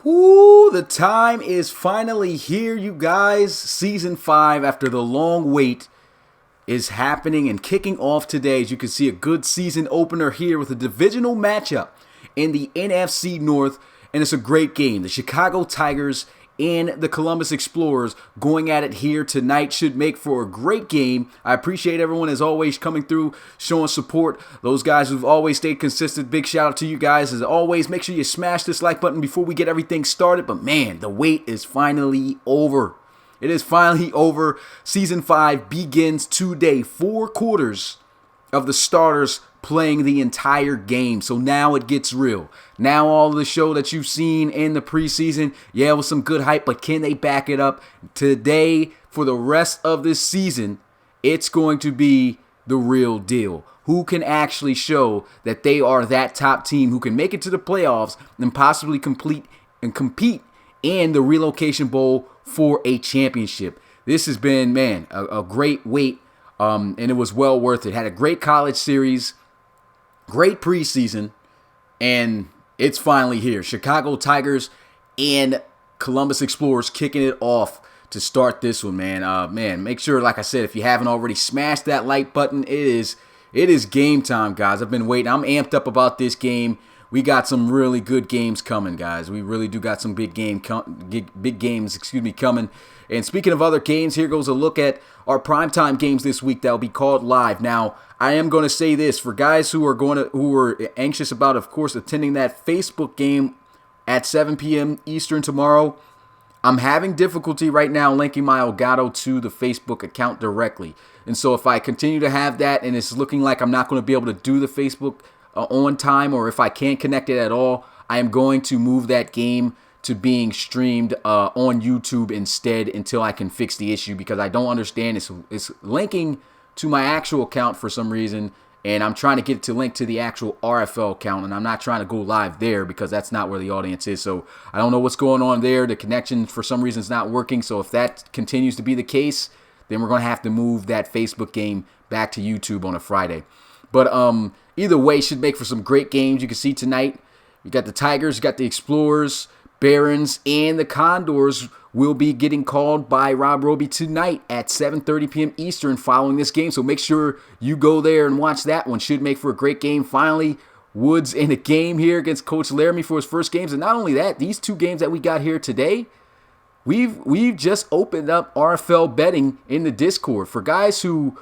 Whoo, the time is finally here, you guys. Season 5, after the long wait, is happening and kicking off today. As you can see, a good season opener here with a divisional matchup in the NFC North, and it's a great game. The Chicago Tigers and the Columbus Explorers going at it here tonight should make for a great game. I appreciate everyone, as always, coming through, showing support. Those guys who've always stayed consistent, big shout out to you guys. As always, make sure you smash this like button before we get everything started. But man, the wait is finally over. It is finally over. Season 5 begins today. 4 quarters of the starters playing the entire game. So now it gets real. Now all of the show that you've seen in the preseason, yeah, with some good hype, but can they back it up? Today, for the rest of this season, it's going to be the real deal. Who can actually show that they are that top team who can make it to the playoffs and possibly compete in the Relocation Bowl for a championship. This has been, man, a great wait, and it was well worth it. Had a great college series, great preseason, and it's finally here. Chicago Tigers and Columbus Explorers kicking it off to start this one, man. Make sure, like I said, if you haven't already, smash that like button. It is game time, guys. I've been waiting. I'm amped up about this game. We got some really good games coming, guys. We really do got some big games coming. And speaking of other games, here goes a look at our primetime games this week that will be called live. Now, I am going to say this for guys who are anxious about, of course, attending that Facebook game at 7 p.m. Eastern tomorrow. I'm having difficulty right now linking my Elgato to the Facebook account directly. And so if I continue to have that and it's looking like I'm not going to be able to do the Facebook on time, or if I can't connect it at all, I am going to move that game to being streamed on YouTube instead until I can fix the issue, because I don't understand. It's linking to my actual account for some reason, and I'm trying to get it to link to the actual RFL account, and I'm not trying to go live there because that's not where the audience is. So I don't know what's going on there. The connection for some reason is not working. So if that continues to be the case, then we're going to have to move that Facebook game back to YouTube on a Friday. But either way, should make for some great games. You can see tonight, you got the Tigers, you got the Explorers, Barons, and the Condors will be getting called by Rob Roby tonight at 7:30 p.m. Eastern following this game. So make sure you go there and watch that one. Should make for a great game. Finally, Woods in a game here against Coach Laramie for his first games. And not only that, these 2 games that we got here today, we've just opened up RFL betting in the Discord for guys who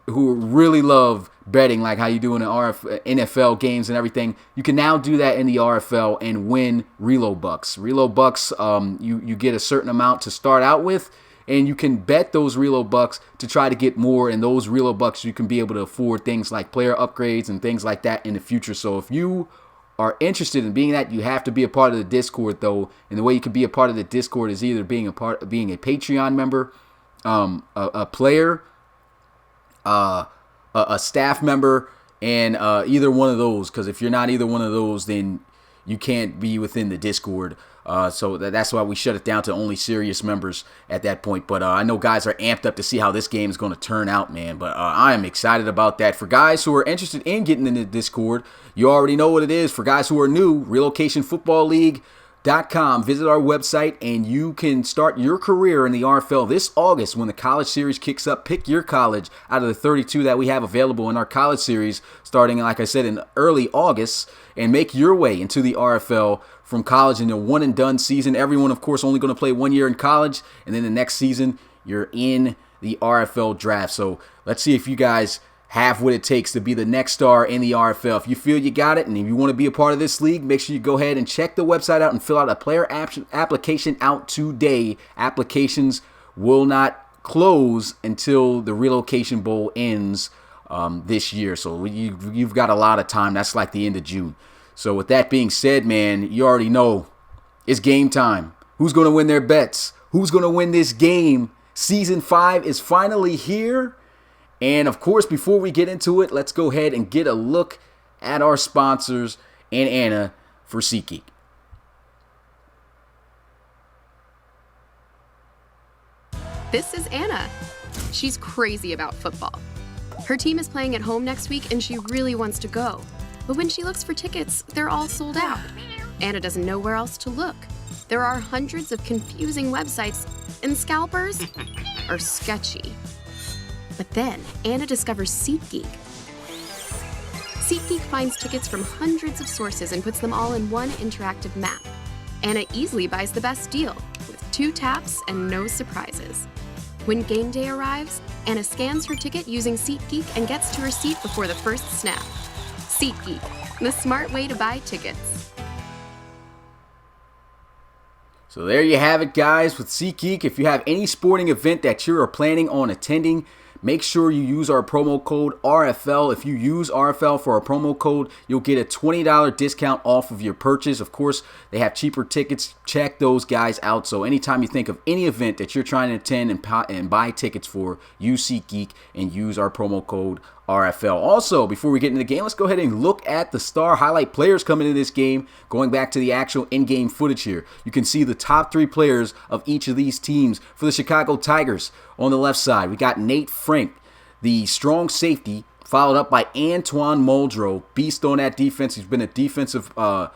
really love betting, like how you do in the NFL games and everything. You can now do that in the RFL and win Relo Bucks. Relo Bucks, you get a certain amount to start out with, and you can bet those Relo Bucks to try to get more, and those Relo Bucks you can be able to afford things like player upgrades and things like that in the future. So if you are interested in being that, you have to be a part of the Discord, though, and the way you can be a part of the Discord is either being a Patreon member, a player, a staff member, and either one of those, because if you're not either one of those, then you can't be within the Discord. So that's why we shut it down to only serious members at that point. But I know guys are amped up to see how this game is going to turn out, man. But I am excited about that. For guys who are interested in getting in the Discord, you already know what it is. For guys who are new, relocationfootballleague.com. Visit our website and you can start your career in the RFL this August when the college series kicks up. Pick your college out of the 32 that we have available in our college series starting, like I said, in early August, and make your way into the RFL from college in a one-and-done season. Everyone, of course, only going to play 1 year in college, and then the next season you're in the RFL draft. So let's see if you guys have what it takes to be the next star in the RFL. If you feel you got it, and if you want to be a part of this league, make sure you go ahead and check the website out and fill out a player application out today. Applications will not close until the Relocation Bowl ends this year. So you've got a lot of time. That's like the end of June. So with that being said, man, you already know it's game time. Who's going to win their bets? Who's going to win this game? Season 5 is finally here. And of course, before we get into it, let's go ahead and get a look at our sponsors and Anna for SeatGeek. This is Anna. She's crazy about football. Her team is playing at home next week and she really wants to go. But when she looks for tickets, they're all sold out. Anna doesn't know where else to look. There are hundreds of confusing websites, and scalpers are sketchy. But then Anna discovers SeatGeek. SeatGeek finds tickets from hundreds of sources and puts them all in one interactive map. Anna easily buys the best deal, with 2 taps and no surprises. When game day arrives, Anna scans her ticket using SeatGeek and gets to her seat before the first snap. SeatGeek, the smart way to buy tickets. So there you have it, guys, with SeatGeek. If you have any sporting event that you are planning on attending, make sure you use our promo code RFL. If you use RFL for our promo code, you'll get a $20 discount off of your purchase. Of course, they have cheaper tickets. Check those guys out. So anytime you think of any event that you're trying to attend and buy tickets for, use SeatGeek and use our promo code RFL. Also, before we get into the game, let's go ahead and look at the star highlight players coming into this game. Going back to the actual in-game footage here, you can see the top 3 players of each of these teams. For the Chicago Tigers, on the left side, we got Nate Frank, the strong safety, followed up by Antoine Muldrow, beast on that defense. He's been a defensive, a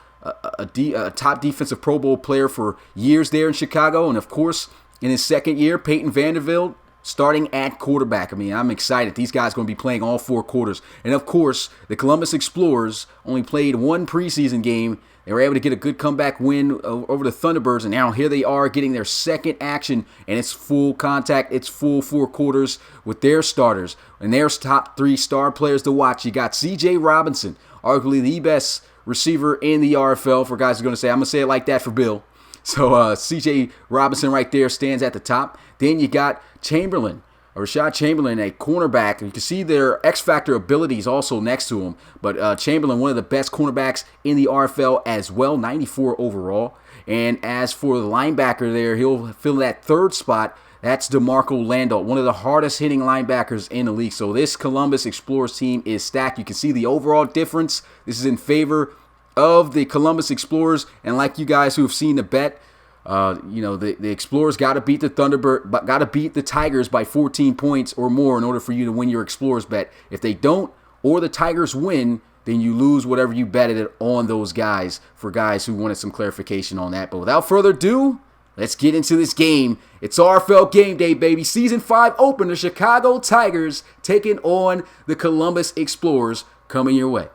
top defensive Pro Bowl player for years there in Chicago, and of course, in his second year, Peyton Vanderbilt starting at quarterback. I mean, I'm excited. These guys are going to be playing all 4 quarters. And of course, the Columbus Explorers only played 1 preseason game. They were able to get a good comeback win over the Thunderbirds, and now here they are getting their second action, and it's full contact. It's full 4 quarters with their starters. And there's top 3 star players to watch. You got C.J. Robinson, arguably the best receiver in the RFL. For guys who are going to say, I'm going to say it like that for Bill. So C.J. Robinson right there stands at the top. Then you got Rashad Chamberlain, a cornerback. You can see their X-Factor abilities also next to him. But Chamberlain, one of the best cornerbacks in the RFL as well, 94 overall. And as for the linebacker there, he'll fill that 3rd spot. That's DeMarco Landahl, one of the hardest hitting linebackers in the league. So this Columbus Explorers team is stacked. You can see the overall difference. This is in favor of the Columbus Explorers. And like you guys who have seen the bet, the Explorers got to beat the Thunderbird, but got to beat the Tigers by 14 points or more in order for you to win your Explorers bet. If they don't, or the Tigers win, then you lose whatever you betted it on those guys, for guys who wanted some clarification on that. But without further ado, let's get into this game. It's RFL game day, baby. Season 5 opener, Chicago Tigers taking on the Columbus Explorers, coming your way.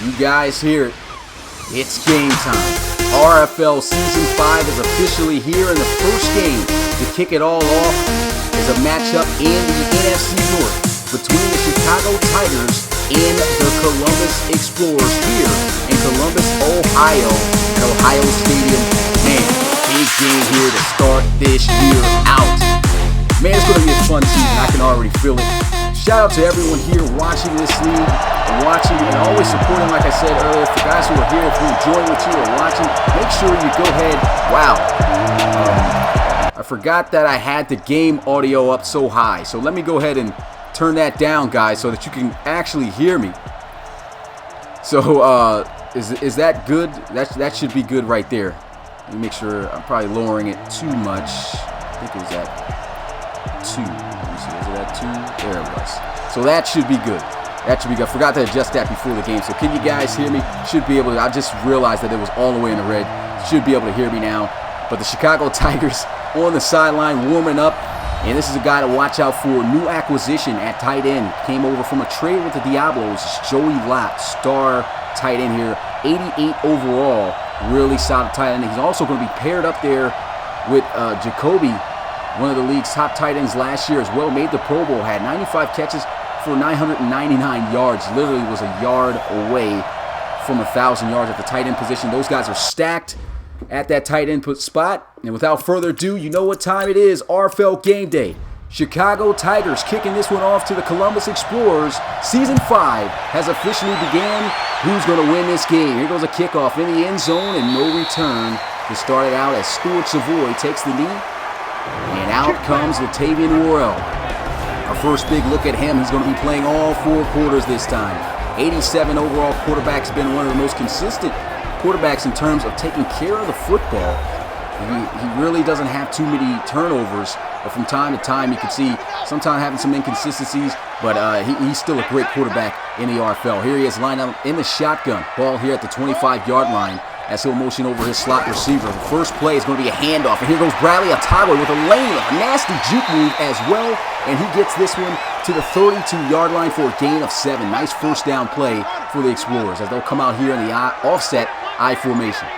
You guys hear it. It's game time. RFL Season 5 is officially here, and the first game to kick it all off is a matchup in the NFC North between the Chicago Tigers and the Columbus Explorers here in Columbus, Ohio, at Ohio Stadium. Man, big game here to start this year out. Man, it's going to be a fun season. I can already feel it. Shout out to everyone here watching this league, watching and always supporting, like I said earlier. For guys who are here, if you're enjoying what you are watching, make sure you go ahead. Wow. I forgot that I had the game audio up so high. So let me go ahead and turn that down, guys, so that you can actually hear me. So is that good? That should be good right there. Let me make sure. I'm probably lowering it too much. I think it was at 2. Let me see. Was it at 2? There it was. So that should be good. That should be good. I forgot to adjust that before the game. So can you guys hear me? Should be able to. I just realized that it was all the way in the red. Should be able to hear me now. But the Chicago Tigers on the sideline warming up. And this is a guy to watch out for. New acquisition at tight end. Came over from a trade with the Diablos. Joey Lott, star tight end here. 88 overall. Really solid tight end. He's also going to be paired up there with Jacoby, one of the league's top tight ends last year as well. Made the Pro Bowl. Had 95 catches for 999 yards. Literally was a yard away from 1,000 yards at the tight end position. Those guys are stacked at that tight end spot. And without further ado, you know what time it is. RFL game day. Chicago Tigers kicking this one off to the Columbus Explorers. Season 5 has officially began. Who's going to win this game? Here goes a kickoff in the end zone and no return. To start it out as Stuart Savoy takes the knee. And out comes Latavian Worrell. Our first big look at him. He's going to be playing all 4 quarters this time. 87 overall quarterback's been one of the most consistent quarterbacks in terms of taking care of the football. He really doesn't have too many turnovers, but from time to time you can see sometimes having some inconsistencies, but he's still a great quarterback in the RFL. Here he is lined up in the shotgun. Ball here at the 25-yard line as he'll motion over his slot receiver. The first play is going to be a handoff, and here goes Bradley Otago with a lane, a nasty juke move as well, and he gets this one to the 32-yard line for a gain of 7. Nice first down play for the Explorers as they'll come out here in the offset I formation.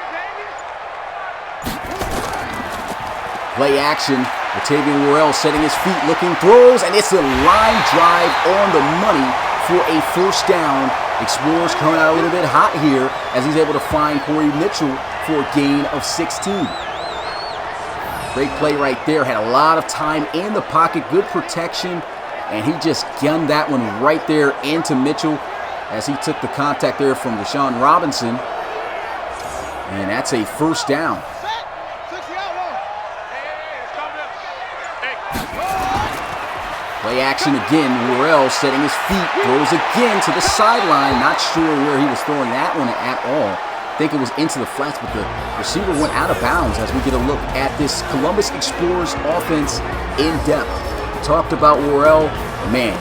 Play action. Latavian Worrell setting his feet, looking, throws, and it's a line drive on the money for a first down. Explorers coming out a little bit hot here as he's able to find Courtney Mitchell for a gain of 16. Great play right there. Had a lot of time in the pocket, good protection, and he just gunned that one right there into Mitchell as he took the contact there from Deshaun Robinson. And that's a first down. Play action again. Worrell setting his feet, throws again to the sideline. Not sure where he was throwing that one at all. I think it was into the flats, but the receiver went out of bounds as we get a look at this Columbus Explorers offense in depth. Talked about Worrell. Man,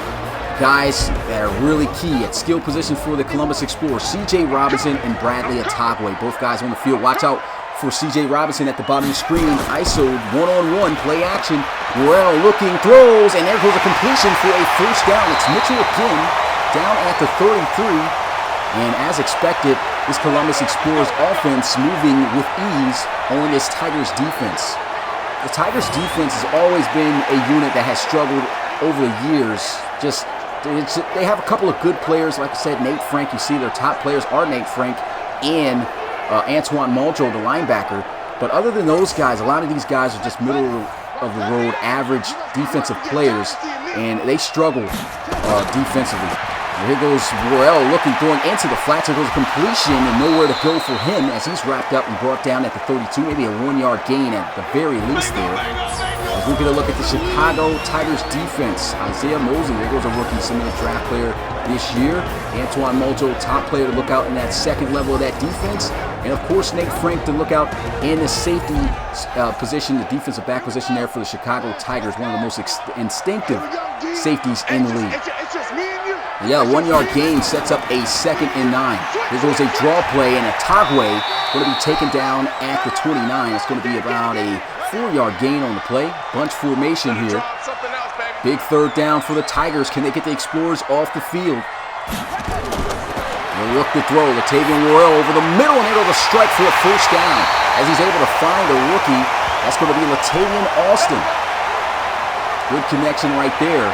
guys that are really key at skill position for the Columbus Explorers. C.J. Robinson and Bradley Otagwe. Both guys on the field. Watch out for C.J. Robinson at the bottom of the screen. ISO one-on-one play action. Worrell looking, throws, and there goes a completion for a first down. It's Mitchell again down at the 33. And as expected, this Columbus Explorers offense moving with ease on this Tigers defense. The Tigers defense has always been a unit that has struggled over the years. They have a couple of good players. Like I said, Nate Frank, you see their top players are Nate Frank and Antoine Muldrow, the linebacker. But other than those guys, a lot of these guys are just middle of the road, average defensive players, and they struggle defensively. And here goes Worrell looking, throwing into the flats. There goes a completion and nowhere to go for him as he's wrapped up and brought down at the 32. Maybe a 1-yard gain at the very least there. As we get a look at the Chicago Tigers defense, Isaiah Mosley, there goes a rookie, some of the draft player this year. Antoine Muldrow, top player to look out in that second level of that defense. And of course, Nate Frank to look out in the safety position, the defensive back position there for the Chicago Tigers, one of the most instinctive safeties in the league. Yeah, 1-yard gain sets up a 2nd and 9. Here goes a draw play, and Otagwe going to be taken down at the 29. It's going to be about a 4-yard gain on the play. Bunch formation here. Big third down for the Tigers. Can they get the Explorers off the field? They'll look to throw. Latavian Worrell over the middle, and able to strike for a first down as he's able to find a rookie. That's going to be Latavian Alston. Good connection right there.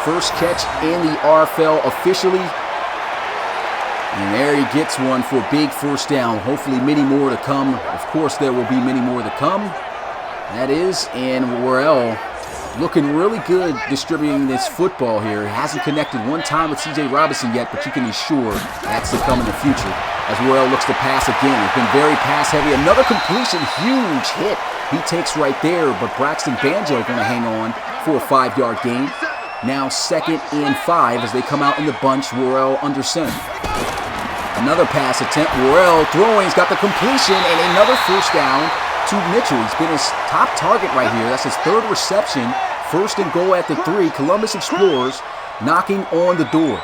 First catch in the RFL officially. And there he gets one for a big first down. Hopefully many more to come. Of course there will be many more to come. That is, and Worrell looking really good distributing this football here. Hasn't connected one time with C.J. Robinson yet, but you can be sure that's to come in the future. As Worrell looks to pass again. It's been very pass heavy. Another completion, huge hit. He takes right there, but Braxton Banjo going to hang on for a 5-yard gain. Now 2nd and 5 as they come out in the bunch. Worrell under center. Another pass attempt. Worrell throwing. He's got the completion and another first down to Mitchell. He's been his top target right here. That's his 3rd reception. 1st and goal at the 3. Columbus Explorers knocking on the door.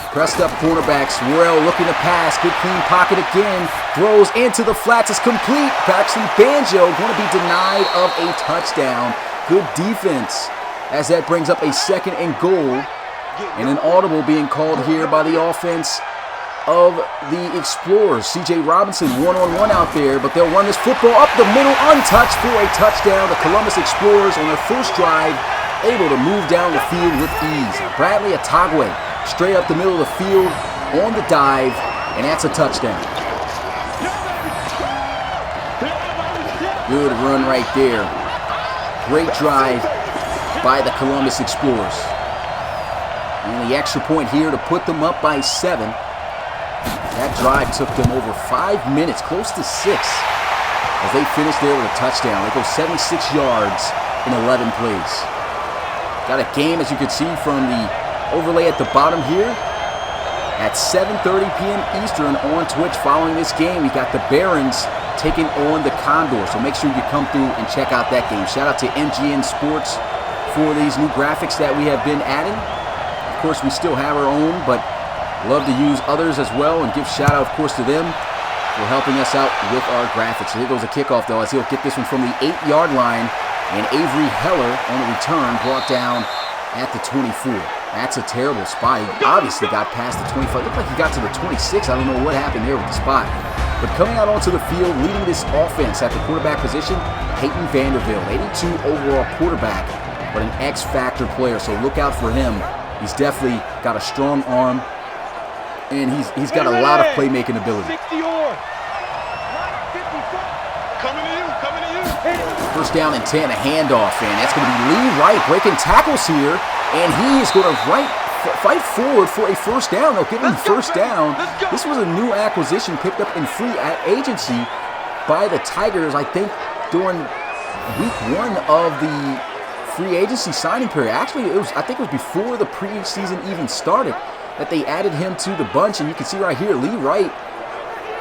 Pressed up cornerbacks. Worrell looking to pass. Good clean pocket again. Throws into the flats. It's complete. Braxton Banjo going to be denied of a touchdown. Good defense. As that brings up a 2nd and goal, and an audible being called here by the offense of the Explorers. C.J. Robinson one-on-one out there, but they'll run this football up the middle untouched for a touchdown. The Columbus Explorers on their first drive able to move down the field with ease. Bradley Otagwe straight up the middle of the field on the dive, and that's a touchdown. Good run right there. Great drive by the Columbus Explorers. And the extra point here to put them up by 7. That drive took them over 5 minutes, close to 6, as they finished there with a touchdown. They go 76 yards in 11 plays. Got a game, as you can see from the overlay at the bottom here, at 7:30 p.m. Eastern on Twitch. Following this game, we got the Barons taking on the Condors. So make sure you come through and check out that game. Shout out to MGN Sports for these new graphics that we have been adding. Of course, we still have our own, but love to use others as well, and give shout out, of course, to them for helping us out with our graphics. So here goes a kickoff, though, as he'll get this one from the 8-yard line, and Avery Heller on the return brought down at the 24. That's a terrible spot. He obviously got past the 25. Looked like he got to the 26. I don't know what happened there with the spot. But coming out onto the field, leading this offense at the quarterback position, Peyton Vanderbilt, 82 overall quarterback, but an X-factor player. So look out for him. He's definitely got a strong arm, and he's got a lot of playmaking ability. First down and 10, a handoff, and that's going to be Lee Wright breaking tackles here, and he is going to fight forward for a first down. They'll give him first down. This was a new acquisition picked up in free agency by the Tigers, I think, during week 1 of the free agency signing period. Actually, I think it was before the preseason even started that they added him to the bunch, and you can see right here, Lee Wright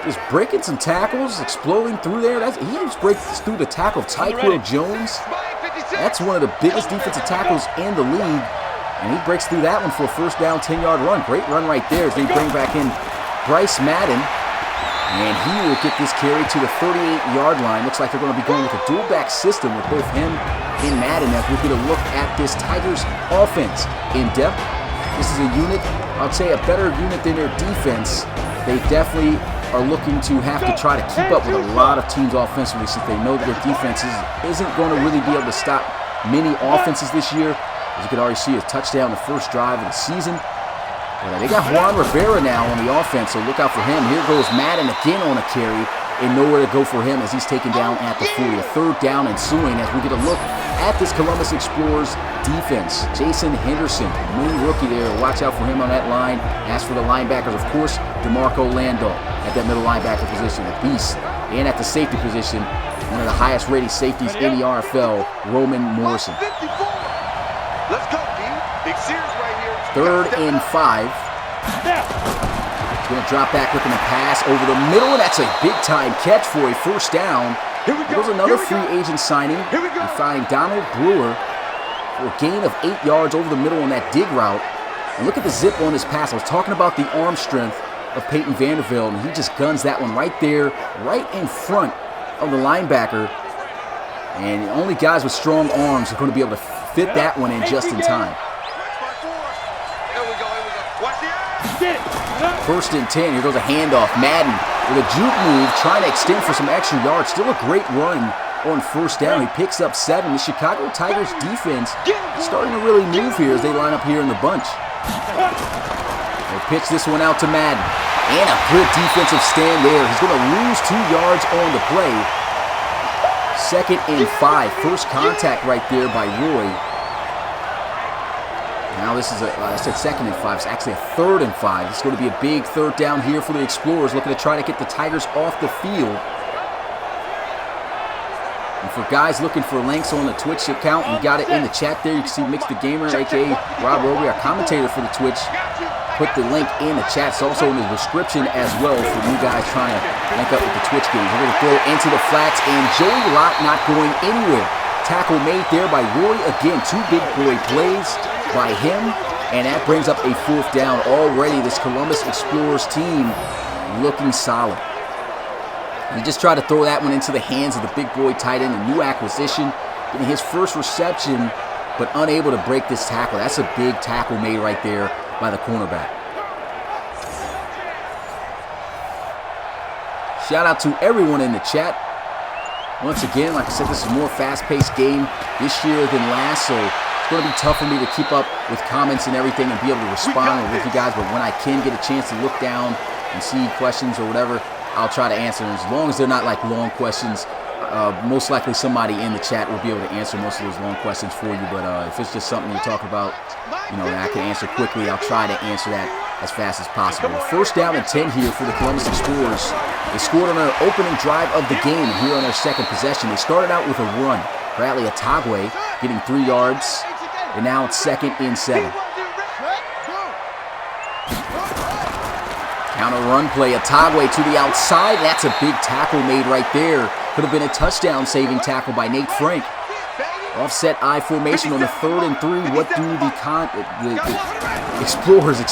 just breaking some tackles, exploding through there. He just breaks through the tackle of Tyquil Jones. That's one of the biggest defensive tackles in the league, and he breaks through that one for a first down, 10-yard run. Great run right there as they bring back in Bryce Madden, and he will get this carry to the 38-yard line. Looks like they're going to be going with a dual-back system with both him and Madden, as we get a look at this Tigers offense in depth. This is a unit, I'd say a better unit than their defense. They definitely are looking to have to try to keep up with a lot of teams offensively, since they know that their defense isn't going to really be able to stop many offenses this year. As you can already see, a touchdown the first drive of the season. But they got Juan Rivera now on the offense, so look out for him. Here goes Madden again on a carry, and nowhere to go for him as he's taken down at the 40. A third down ensuing as we get a look at this Columbus Explorers defense. Jason Henderson, new rookie there. Watch out for him on that line. As for the linebackers, of course, DeMarco Lando at that middle linebacker position, the beast. And at the safety position, one of the highest rated safeties in the RFL, Roman Morrison. Let's go, D. Big series right here. 3rd and 5. He's going to drop back looking to pass over the middle, and that's a big-time catch for a first down. Here goes another free agent signing. We find Donald Brewer for a gain of 8 yards over the middle on that dig route. And look at the zip on this pass. I was talking about the arm strength of Peyton Vanderbilt, and he just guns that one right there, right in front of the linebacker. And only guys with strong arms are going to be able to fit that one in just in time. First and 10. Here goes a handoff. Madden with a juke move, trying to extend for some extra yards. Still a great run on first down. He picks up 7. The Chicago Tigers defense starting to really move here as they line up here in the bunch. They'll pitch this one out to Madden. And a good defensive stand there. He's going to lose 2 yards on the play. 2nd and 5. First contact right there by Roy. Now this is I said 2nd and 5. It's actually a 3rd and 5. It's going to be a big third down here for the Explorers, looking to try to get the Tigers off the field. And for guys looking for links on the Twitch account, we got it in the chat there. You can see Mix the Gamer, a.k.a. Rob Roby, our commentator for the Twitch. Put the link in the chat. It's also in the description as well for you guys trying to link up with the Twitch games. We're going to throw into the flats, and Joey Lott not going anywhere. Tackle made there by Roy. Again, 2 big boy plays by him, and that brings up a 4th down. Already this Columbus Explorers team looking solid. He just tried to throw that one into the hands of the big boy tight end, a new acquisition, getting his first reception, but unable to break this tackle. That's a big tackle made right there by the cornerback. Shout out to everyone in the chat. Once again, like I said, this is a more fast-paced game this year than last, so it's going to be tough for me to keep up with comments and everything and be able to respond with you guys, but when I can get a chance to look down and see questions or whatever, I'll try to answer them. As long as they're not like long questions, most likely somebody in the chat will be able to answer most of those long questions for you. But if it's just something you're talking about, that I can answer quickly, I'll try to answer that as fast as possible. First down and 10 here for the Columbus Explorers. They scored on their opening drive of the game here on their second possession. They started out with a run. Bradley Atagwe getting 3 yards. And now it's 2nd and 7. Counter run play, Atagwe to the outside. That's a big tackle made right there. Could have been a touchdown saving tackle by Nate Frank. Offset I formation on the 3rd and 3. What do the Explorers,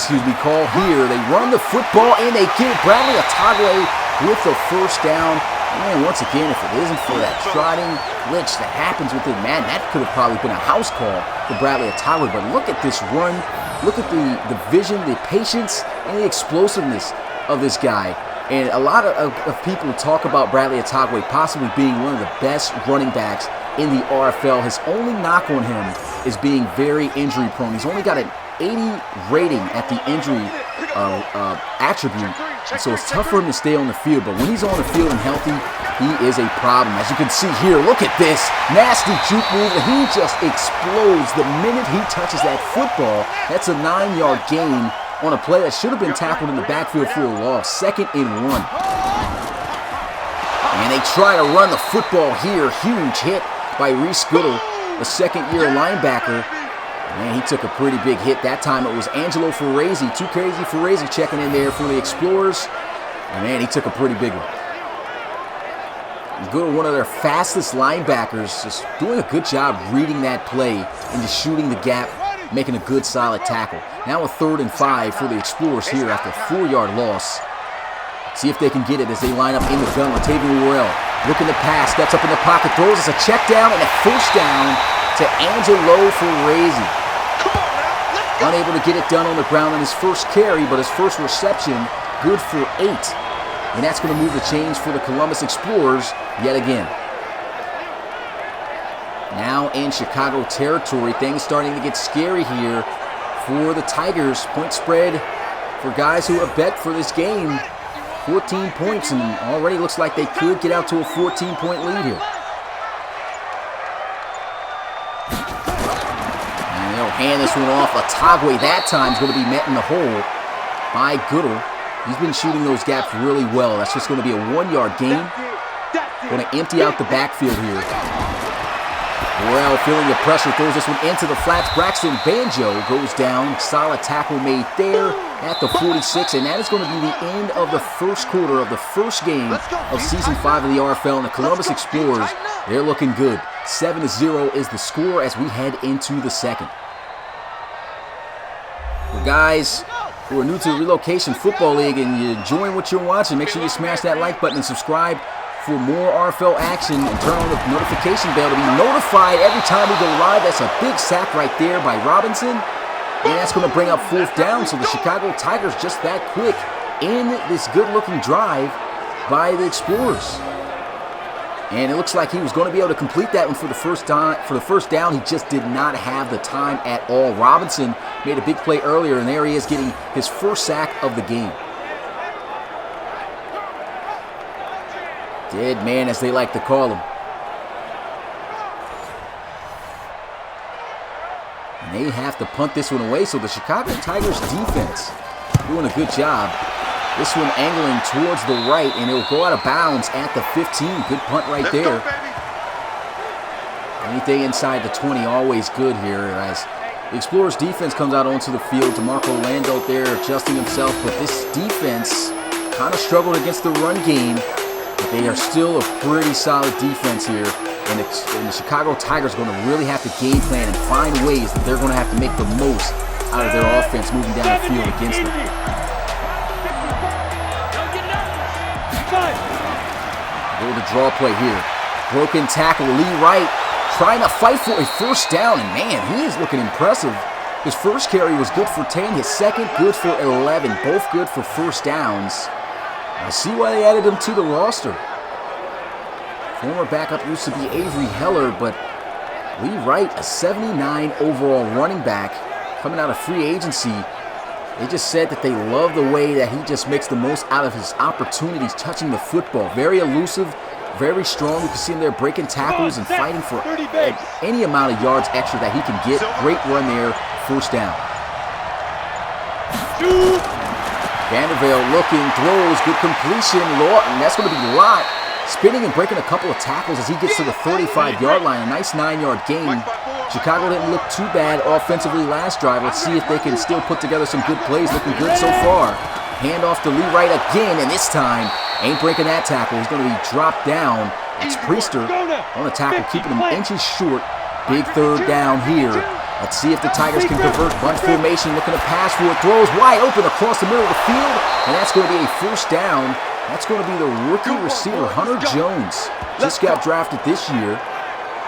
call here? They run the football and they get Bradley Atagwe with the first down. Man, once again, if it isn't for that trotting glitch that happens within Madden, that could have probably been a house call for Bradley Atagwe. But look at this run. Look at the vision, the patience, and the explosiveness of this guy. And a lot of people talk about Bradley Atagwe possibly being one of the best running backs in the RFL. His only knock on him is being very injury prone. He's only got an 80 rating at the injury attribute. And so it's tough for him to stay on the field. But when he's on the field and healthy, he is a problem. As you can see here, look at this nasty juke move. And he just explodes the minute he touches that football. That's a 9-yard gain on a play that should have been tackled in the backfield for a loss. 2nd and 1. And they try to run the football here. Huge hit by Reese Goodell, the second-year linebacker. Man, he took a pretty big hit. That time it was Angelo Ferrazzi, Too Crazy Ferrazzi checking in there for the Explorers. And man, he took a pretty big one. Goodell, one of their fastest linebackers, just doing a good job reading that play and just shooting the gap, making a good solid tackle. Now a 3rd and 5 for the Explorers here after a 4-yard loss. See if they can get it as they line up in the gun. Latavian Worrell looking to pass, steps up in the pocket, throws us a check down and a first down to Angelo Ferrazzi. Unable to get it done on the ground on his first carry, but his first reception, good for 8. And that's going to move the chains for the Columbus Explorers yet again. Now in Chicago territory, things starting to get scary here for the Tigers. Point spread for guys who have bet for this game, 14 points, and already looks like they could get out to a 14-point lead here. And they'll hand this one off. Atagwe that time is going to be met in the hole by Goodell. He's been shooting those gaps really well. That's just going to be a 1-yard gain. Going to empty out the backfield here. Worrell feeling the pressure, throws this one into the flats. Braxton Banjo goes down. Solid tackle made there at the 46, and that is going to be the end of the first quarter of the first game of Season 5 of the RFL. And the Columbus Explorers, they're looking good. 7-0 is the score as we head into the second. For guys who are new to the Relocation Football League and you're enjoying what you're watching, make sure you smash that like button and subscribe for more RFL action and turn on the notification bell to be notified every time we go live. That's a big sack right there by Robinson. And that's going to bring up 4th down. So the Chicago Tigers just that quick in this good-looking drive by the Explorers. And it looks like he was going to be able to complete that one for the first down. He just did not have the time at all. Robinson made a big play earlier, and there he is getting his first sack of the game. Dead man, as they like to call him. And they have to punt this one away, so the Chicago Tigers defense doing a good job. This one angling towards the right, and it will go out of bounds at the 15. Good punt right there. Anything inside the 20, always good here, as the Explorers defense comes out onto the field. DeMarco Lando there adjusting himself, but this defense kind of struggled against the run game. But they are still a pretty solid defense here. And the Chicago Tigers are going to really have to game plan and find ways that they're going to have to make the most out of their offense moving down the field against them. Go to draw play here. Broken tackle, Lee Wright trying to fight for a first down. And man, he is looking impressive. His first carry was good for 10. His second good for 11. Both good for first downs. I see why they added him to the roster. Former backup used to be Avery Heller, but Lee Wright, a 79 overall running back, coming out of free agency. They just said that they love the way that he just makes the most out of his opportunities touching the football. Very elusive, Very strong. You can see him there breaking tackles and fighting for any amount of yards extra that he can get. Great run there. First down. Vandervelde looking, throws, good completion. Lawton, that's going to be Lott, spinning and breaking a couple of tackles as he gets to the 35-yard line. A nice 9-yard gain. Chicago didn't look too bad offensively last drive. Let's see if they can still put together some good plays. Looking good so far. Hand off to Lee Wright again, and this time ain't breaking that tackle. He's going to be dropped down. It's Priester on the tackle, keeping him inches short. Big third down here. Let's see if the Tigers can convert. Bunch formation, looking to pass for it. Throws wide open across the middle of the field, and that's going to be a first down. That's going to be the rookie receiver, Hunter Jones. Just got drafted this year.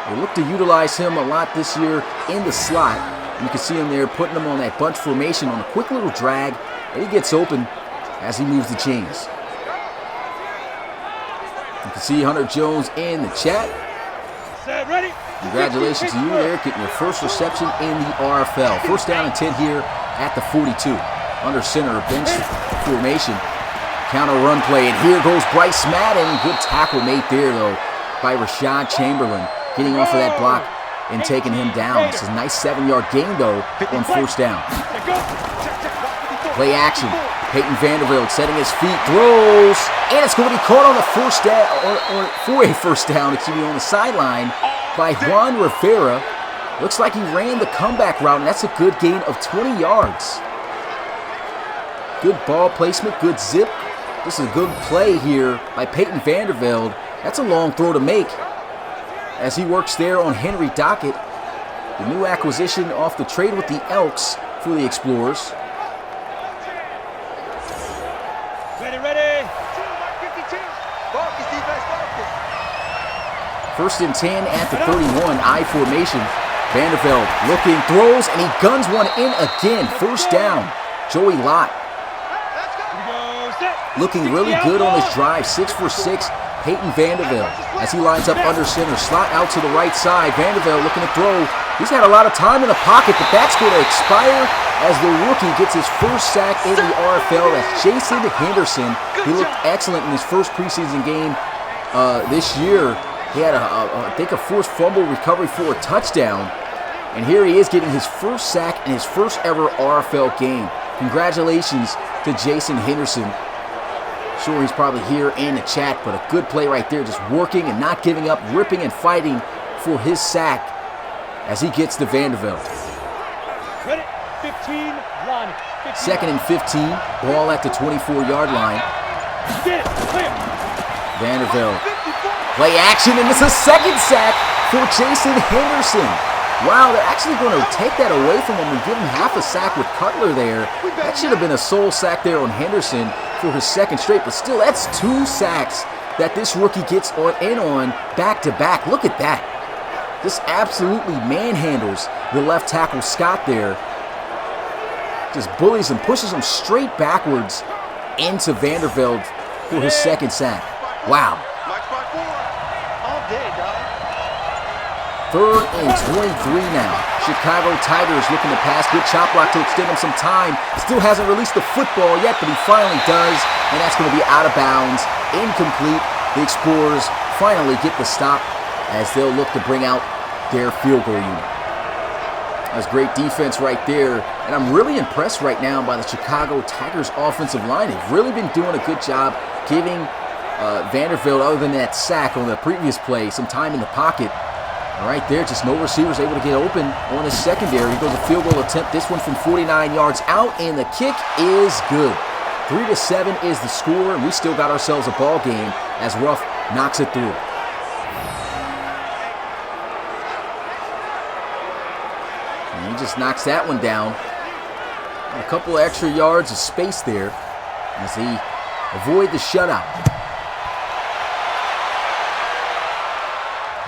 They look to utilize him a lot this year in the slot. And you can see him there putting him on that bunch formation on a quick little drag, and he gets open as he moves the chains. You can see Hunter Jones in the chat. Congratulations to you there, getting your first reception in the RFL. First down and 10 here at the 42. Under center, bench formation. Counter run play, and here goes Bryce Madden. Good tackle made there, though, by Rashad Chamberlain. Getting off of that block and taking him down. It's a nice 7-yard gain, though, on first down. Play action. Peyton Vandervelde setting his feet, throws, and it's going to be caught on the first down, or for a first down, excuse me, on the sideline by Juan Rivera. Looks like he ran the comeback route, and that's a good gain of 20 yards. Good ball placement, good zip. This is a good play here by Peyton Vandervelde. That's a long throw to make as he works there on Henry Dockett, the new acquisition off the trade with the Elks for the Explorers. First and 10 at the 31, I formation. Vandervelde looking, throws, and he guns one in again. First down, Joey Lott. Looking really good on his drive, 6 for 6. Peyton Vandervelde as he lines up under center, slot out to the right side. Vandervelde looking to throw. He's had a lot of time in the pocket, but that's going to expire as the rookie gets his first sack in the RFL. That's Jason Henderson. He looked excellent in his first preseason game this year. He had, I think, a forced fumble recovery for a touchdown. And here he is getting his first sack in his first ever RFL game. Congratulations to Jason Henderson. Sure, he's probably here in the chat, but a good play right there, just working and not giving up, ripping and fighting for his sack as he gets to Vandervelde. Ready, 15, line. 15. Second and 15, ball at the 24-yard line. Get it, clear. Vandervelde, play action, and it's a second sack for Jason Henderson. Wow, they're actually going to take that away from him and give him half a sack with Cutler there. That should have been a sole sack there on Henderson for his second straight, but still, that's 2 sacks that this rookie gets on back-to-back. Look at that. Just absolutely manhandles the left tackle Scott there. Just bullies him, pushes him straight backwards into Vandervelde for his second sack. Wow. Third and 23 now. Chicago Tigers looking to pass. Good chop block to extend him some time. Still hasn't released the football yet, but he finally does. And that's going to be out of bounds. Incomplete. The Explorers finally get the stop as they'll look to bring out their field goal unit. That's great defense right there. And I'm really impressed right now by the Chicago Tigers offensive line. They've really been doing a good job giving Vandervelde, other than that sack on the previous play, some time in the pocket. Right there, just no receivers able to get open on his secondary. He goes a field goal attempt, this one from 49 yards out, and the kick is good. 3-7 is the score, and we still got ourselves a ball game as Ruff knocks it through. And he just knocks that one down. A couple of extra yards of space there as he avoids the shutout.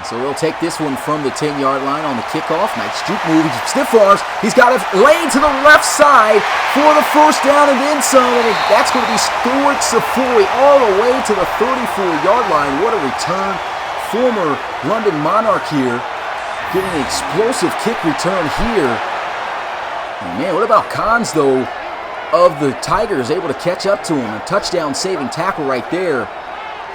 So we'll take this one from the 10-yard line on the kickoff. Nice juke move. He stiff arms. He's got it laid to the left side for the first down and then some. And that's going to be Stuart Safori all the way to the 34-yard line. What a return. Former London Monarch here getting an explosive kick return here. And man, what about Cons, though, of the Tigers able to catch up to him? A touchdown saving tackle right there.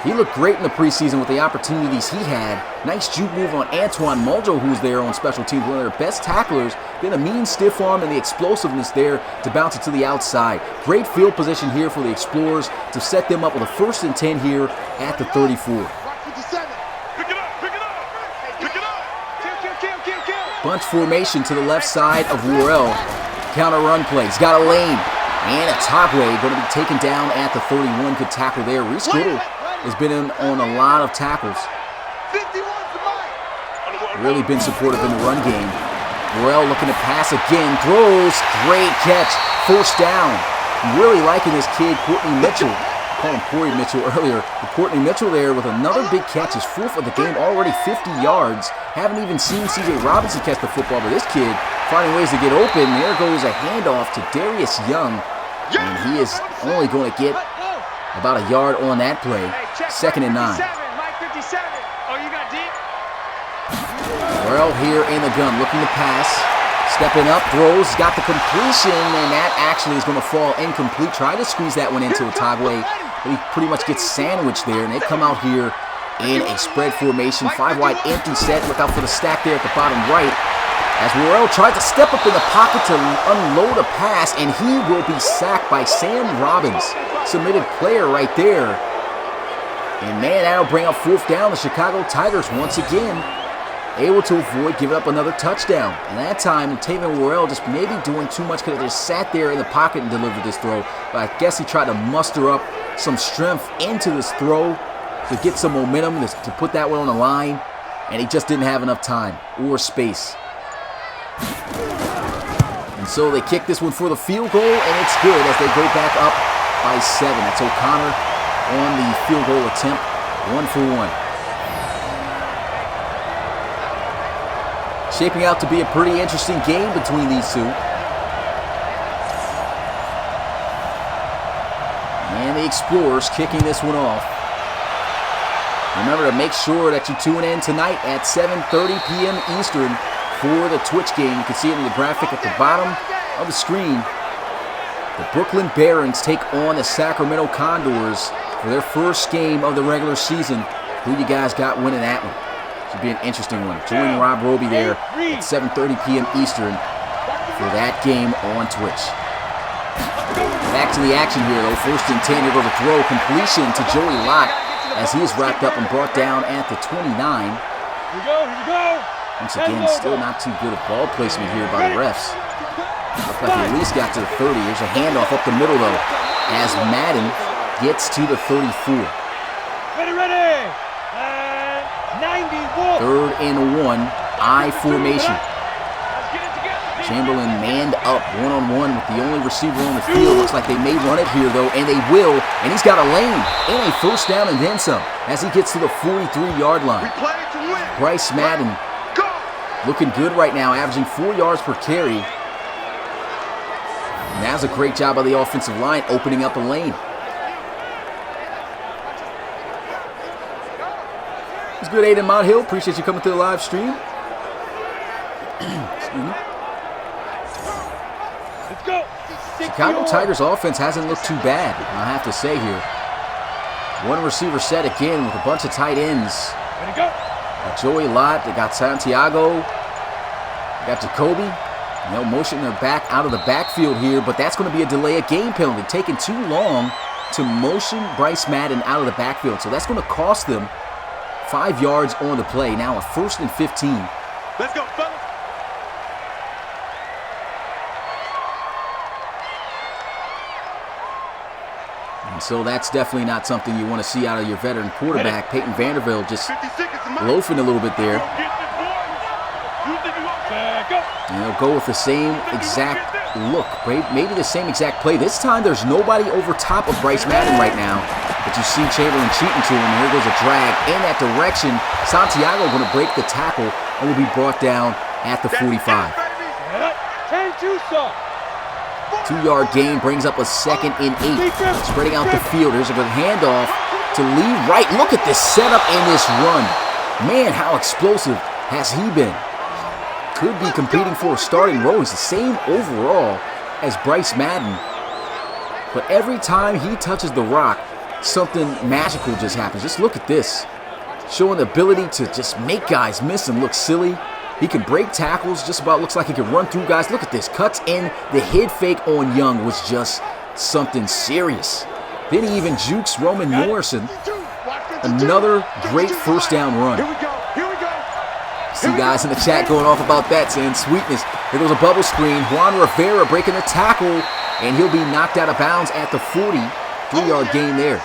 He looked great in the preseason with the opportunities he had. Nice juke move on Antoine Muldrow, who's there on special teams, one of their best tacklers. Then a mean stiff arm and the explosiveness there to bounce it to the outside. Great field position here for the Explorers to set them up with a 1st and 10 here at the 34. Bunch formation to the left side of Worrell. Counter run play. He's got a lane. And Atagwe going to be taken down at the 31. Good tackle there. Reese Goodell has been in on a lot of tackles. Really been supportive in the run game. Worrell looking to pass again. Throws. Great catch. 1st down. I'm really liking this kid, Courtney Mitchell. I called him Corey Mitchell earlier. But Courtney Mitchell there with another big catch. His 4th of the game, already 50 yards. Haven't even seen C.J. Robinson catch the football, but this kid finding ways to get open. There goes a handoff to Darius Young. And he is only going to get about a yard on that play. 2nd and 9. Worrell here in the gun, looking to pass. Stepping up, throws, got the completion, and that actually is going to fall incomplete. Tried to squeeze that one into Atagwe, but he pretty much gets sandwiched there, and they come out here in a spread formation. 5 wide empty set. Look out for the stack there at the bottom right. As Worrell tried to step up in the pocket to unload a pass, and he will be sacked by Sam Robbins. Submitted player right there. And man, that'll bring up 4th down. The Chicago Tigers once again able to avoid giving up another touchdown. And that time, Taven Worrell just maybe doing too much, could have just sat there in the pocket and delivered this throw. But I guess he tried to muster up some strength into this throw to get some momentum, to put that one on the line. And he just didn't have enough time or space. And so they kick this one for the field goal, and it's good as they go back up by 7. That's O'Connor on the field goal attempt, 1 for 1. Shaping out to be a pretty interesting game between these two. And the Explorers kicking this one off. Remember to make sure that you tune in tonight at 7:30 p.m. Eastern for the Twitch game. You can see it in the graphic at the bottom of the screen. The Brooklyn Barons take on the Sacramento Condors for their 1st game of the regular season. Who you guys got winning that one? Should be an interesting one. Join Rob Roby there at 7:30 p.m. Eastern for that game on Twitch. Back to the action here though. 1st and 10. Here goes a throw. Completion to Joey Lott as he is wrapped up and brought down at the 29. Here we go. Once again, still not too good at ball placement here by the refs. Looks like he at least got to the 30. There's a handoff up the middle though as Madden gets to the 34. Ready. 91. 3rd and 1, I formation. Chamberlain manned up one-on-one with the only receiver on the field. Looks like they may run it here though, and they will. And he's got a lane and a 1st down and then some as he gets to the 43-yard line. Bryce Madden looking good right now, averaging 4 yards per carry. And that's a great job by the offensive line opening up a lane. It's good, Aiden Mount Hill. Appreciate you coming to the live stream. Excuse me. Let's go. Chicago Tigers offense hasn't looked too bad, I have to say here. 1 receiver set again with a bunch of tight ends. Ready to go. Got Joey Lott, they got Santiago, they got Jacoby. Motion their back out of the backfield here, but that's going to be a delay of game penalty. Taking too long to motion Bryce Madden out of the backfield, so that's going to cost them 5 yards on the play. Now a 1st and 15. Let's go, fellas. And so that's definitely not something you want to see out of your veteran quarterback. Peyton Vanderbilt just loafing a little bit there. And they'll go with the same exact look. Maybe the same exact play. This time there's nobody over top of Bryce Madden right now. But you see Chamberlain cheating to him, and here goes a drag in that direction. Santiago going to break the tackle and will be brought down at the 45. 2-yard gain brings up a 2nd and 8. Spreading out the field. Here's a good handoff to Lee Wright. Look at this setup and this run. Man, how explosive has he been? Could be competing for a starting role. He's the same overall as Bryce Madden. But every time he touches the rock, something magical just happens. Just look at this. Showing the ability to just make guys miss and look silly. He can break tackles, just about looks like he can run through guys. Look at this, cuts in. The head fake on Young was just something serious. Then he even jukes Roman Morrison. Another great first down run. See guys in the chat going off about that, saying sweetness. Here goes a bubble screen. Juan Rivera breaking the tackle, and he'll be knocked out of bounds at the 40. 3-yard gain there.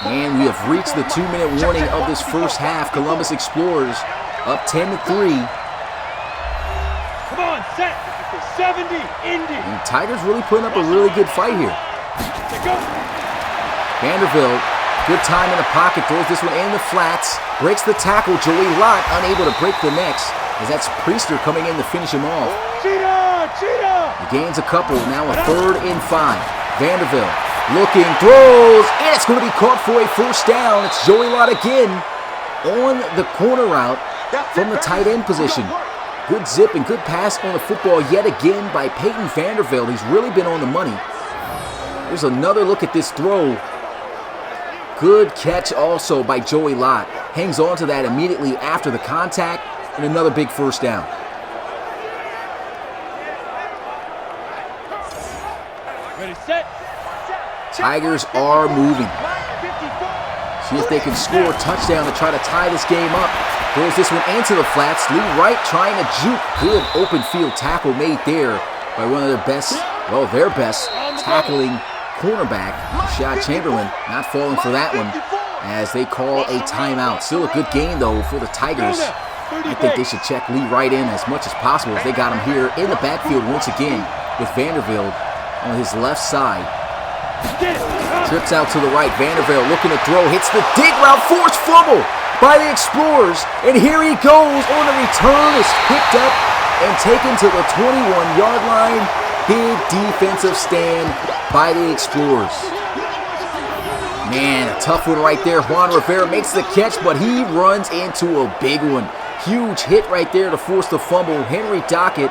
And we have reached the 2-minute warning of this first half. Columbus Explorers up 10-3. Come on, set. 70, Indy. And Tigers really putting up a really good fight here. Vanderbilt, good time in the pocket, throws this one in the flats, breaks the tackle. Joey Lott unable to break the next, as that's Priester coming in to finish him off. He gains a couple, now a 3rd and 5. Vanderbilt looking, throws, and it's going to be caught for a first down. It's Joey Lott again on the corner route from the tight end position. Good zip and good pass on the football yet again by Peyton Vanderbilt. He's really been on the money. Here's another look at this throw. Good catch also by Joey Lott. Hangs on to that immediately after the contact, and another big first down. Ready, set. Tigers are moving. See if they can score a touchdown to try to tie this game up. Throws this one into the flats. Lee Wright trying to juke. Good open field tackle made there by one of their best tackling cornerback, Rashad Chamberlain. Not falling for that one as they call a timeout. Still a good game though for the Tigers. I think they should check Lee Wright in as much as possible as they got him here in the backfield once again with Vanderbilt on his left side. Trips out to the right. Vanderbilt looking to throw. Hits the dig route. Forced fumble by the Explorers. And here he goes on the return. Is picked up and taken to the 21-yard line. Big defensive stand by the Explorers. Man, a tough one right there. Juan Rivera makes the catch, but he runs into a big one. Huge hit right there to force the fumble. Henry Dockett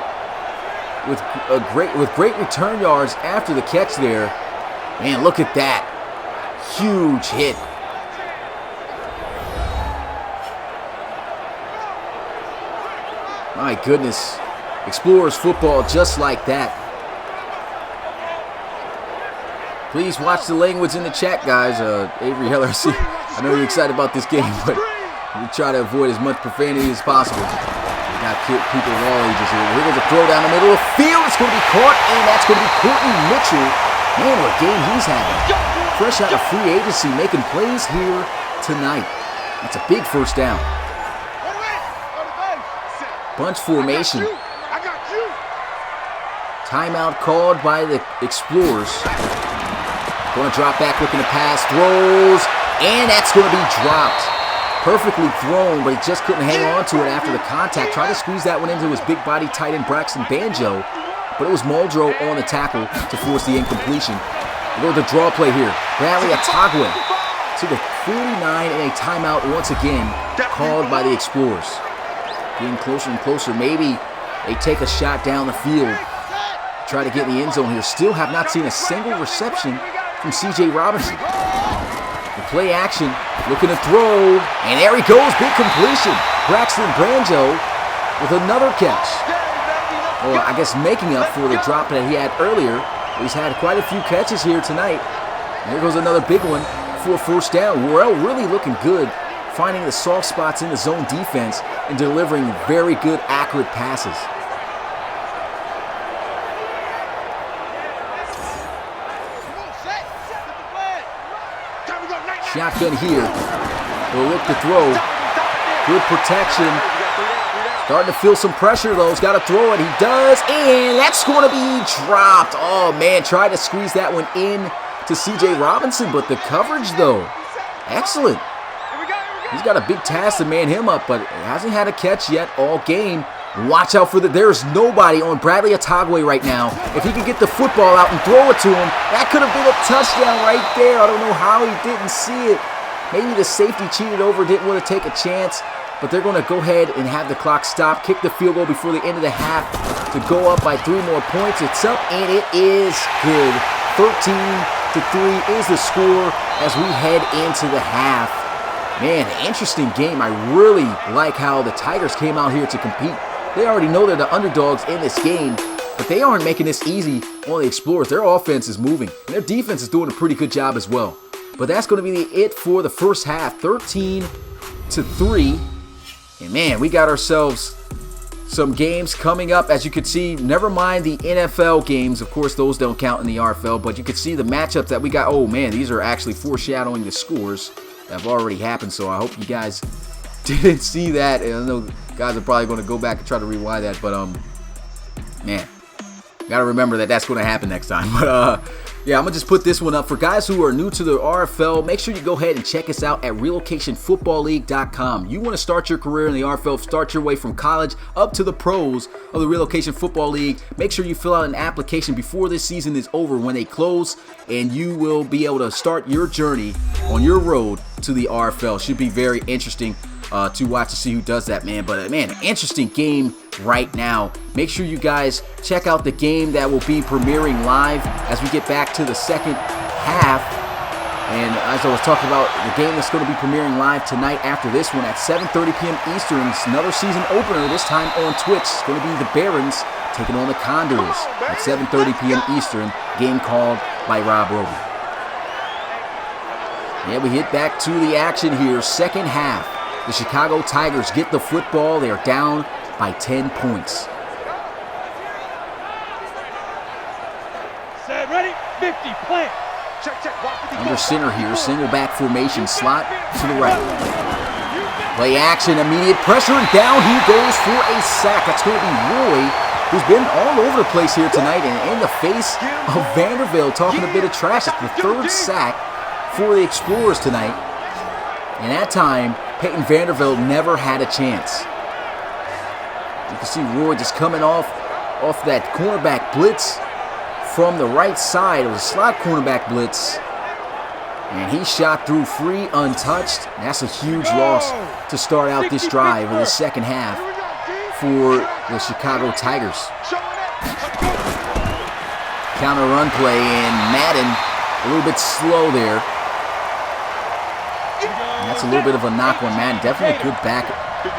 with great return yards after the catch there. Man, look at that. Huge hit. My goodness. Explorers football just like that. Please watch the language in the chat, guys. Avery Heller, I know you're excited about this game, but we try to avoid as much profanity as possible. We got people of all ages here. Here goes a throw down the middle of the field. It's going to be caught, and that's going to be Courtney Mitchell. Man, what a game he's having. Fresh out of free agency, making plays here tonight. That's a big first down. Bunch formation. Timeout called by the Explorers. Going to drop back, looking to pass, throws, and that's going to be dropped. Perfectly thrown, but he just couldn't hang on to it after the contact. Tried to squeeze that one into his big body tight end Braxton Banjo, but it was Muldrow on the tackle to force the incompletion. We go to the draw play here. Bradley Atagwe to the 49 and a timeout once again called by the Explorers. Getting closer and closer. Maybe they take a shot down the field. Try to get in the end zone here. Still have not seen a single reception from C.J. Robinson. The play action, looking to throw, and there he goes, big completion. Braxton Banjo with another catch. Or I guess making up for the drop that he had earlier. He's had quite a few catches here tonight. And there goes another big one for a first down. Worrell really looking good, finding the soft spots in the zone defense and delivering very good, accurate passes. Shotgun here. He'll look to throw. Good protection. Starting to feel some pressure though. He's got to throw it. He does. And that's going to be dropped. Oh man, tried to squeeze that one in to C.J. Robinson, but the coverage though, excellent. He's got a big task to man him up, but hasn't had a catch yet all game. Watch out for there's nobody on Bradley Atagwe right now. If he can get the football out and throw it to him, that could have been a touchdown right there. I don't know how he didn't see it. Maybe the safety cheated over, didn't want to take a chance, but they're going to go ahead and have the clock stop, kick the field goal before the end of the half to go up by 3 more points. It's up, and it is good. 13 is the score as we head into the half. Man, interesting game. I really like how the Tigers came out here to compete. They already know they're the underdogs in this game, but they aren't making this easy on the Explorers. Their offense is moving, and their defense is doing a pretty good job as well. But that's going to be it for the first half, 13-3. And man, we got ourselves some games coming up. As you can see, never mind the NFL games. Of course, those don't count in the RFL, but you can see the matchups that we got. Oh man, these are actually foreshadowing the scores that have already happened, so I hope you guys didn't see that. And I know guys are probably going to go back and try to rewind that, but man, got to remember that that's going to happen next time. But yeah, I'm going to just put this one up. For guys who are new to the RFL, make sure you go ahead and check us out at relocationfootballleague.com. You want to start your career in the RFL, start your way from college up to the pros of the Relocation Football League. Make sure you fill out an application before this season is over when they close, and you will be able to start your journey on your road to the RFL. Should be very interesting to watch to see who does that, man. But man, interesting game right now. Make sure you guys check out the game that will be premiering live as we get back to the second half. And as I was talking about, the game that's going to be premiering live tonight after this one at 7:30 p.m. Eastern. It's another season opener, this time on Twitch. It's going to be the Barons taking on the Condors at 7:30 p.m. Eastern. Game called by Rob Roby. Yeah, we hit back to the action here. Second half. The Chicago Tigers get the football. They are down by 10 points. Set, ready, 50, plant. Check. Under center here, single back formation, slot to the right. Play action, immediate pressure, and down he goes for a sack. That's going to be Roy, who's been all over the place here tonight, and in the face of Vanderbilt, talking a bit of trash. It's the third sack for the Explorers tonight. And that time, Peyton Vanderbilt never had a chance. You can see Roy just coming off that cornerback blitz from the right side. It was a slot cornerback blitz. And he shot through free, untouched. That's a huge loss to start out this drive of the second half for the Chicago Tigers. Counter run play, and Madden a little bit slow there. And that's a little bit of a knock on Madden. Definitely a good back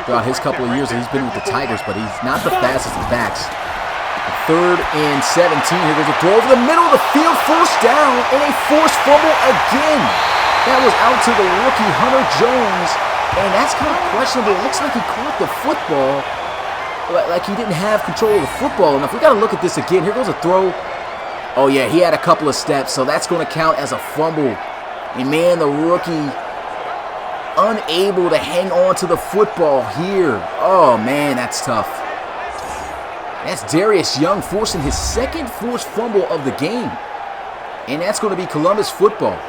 throughout his couple of years that he's been with the Tigers, but he's not the fastest of backs. 3rd and 17. Here goes a throw over the middle of the field. First down, and a forced fumble again. That was out to the rookie Hunter Jones, and that's kind of questionable. It looks like he caught the football, like he didn't have control of the football enough. We got to look at this again. Here goes a throw. Oh yeah, he had a couple of steps, so that's going to count as a fumble. And man, the rookie unable to hang on to the football here. Oh man, that's tough. That's Darius Young forcing his second forced fumble of the game. And that's going to be Columbus football.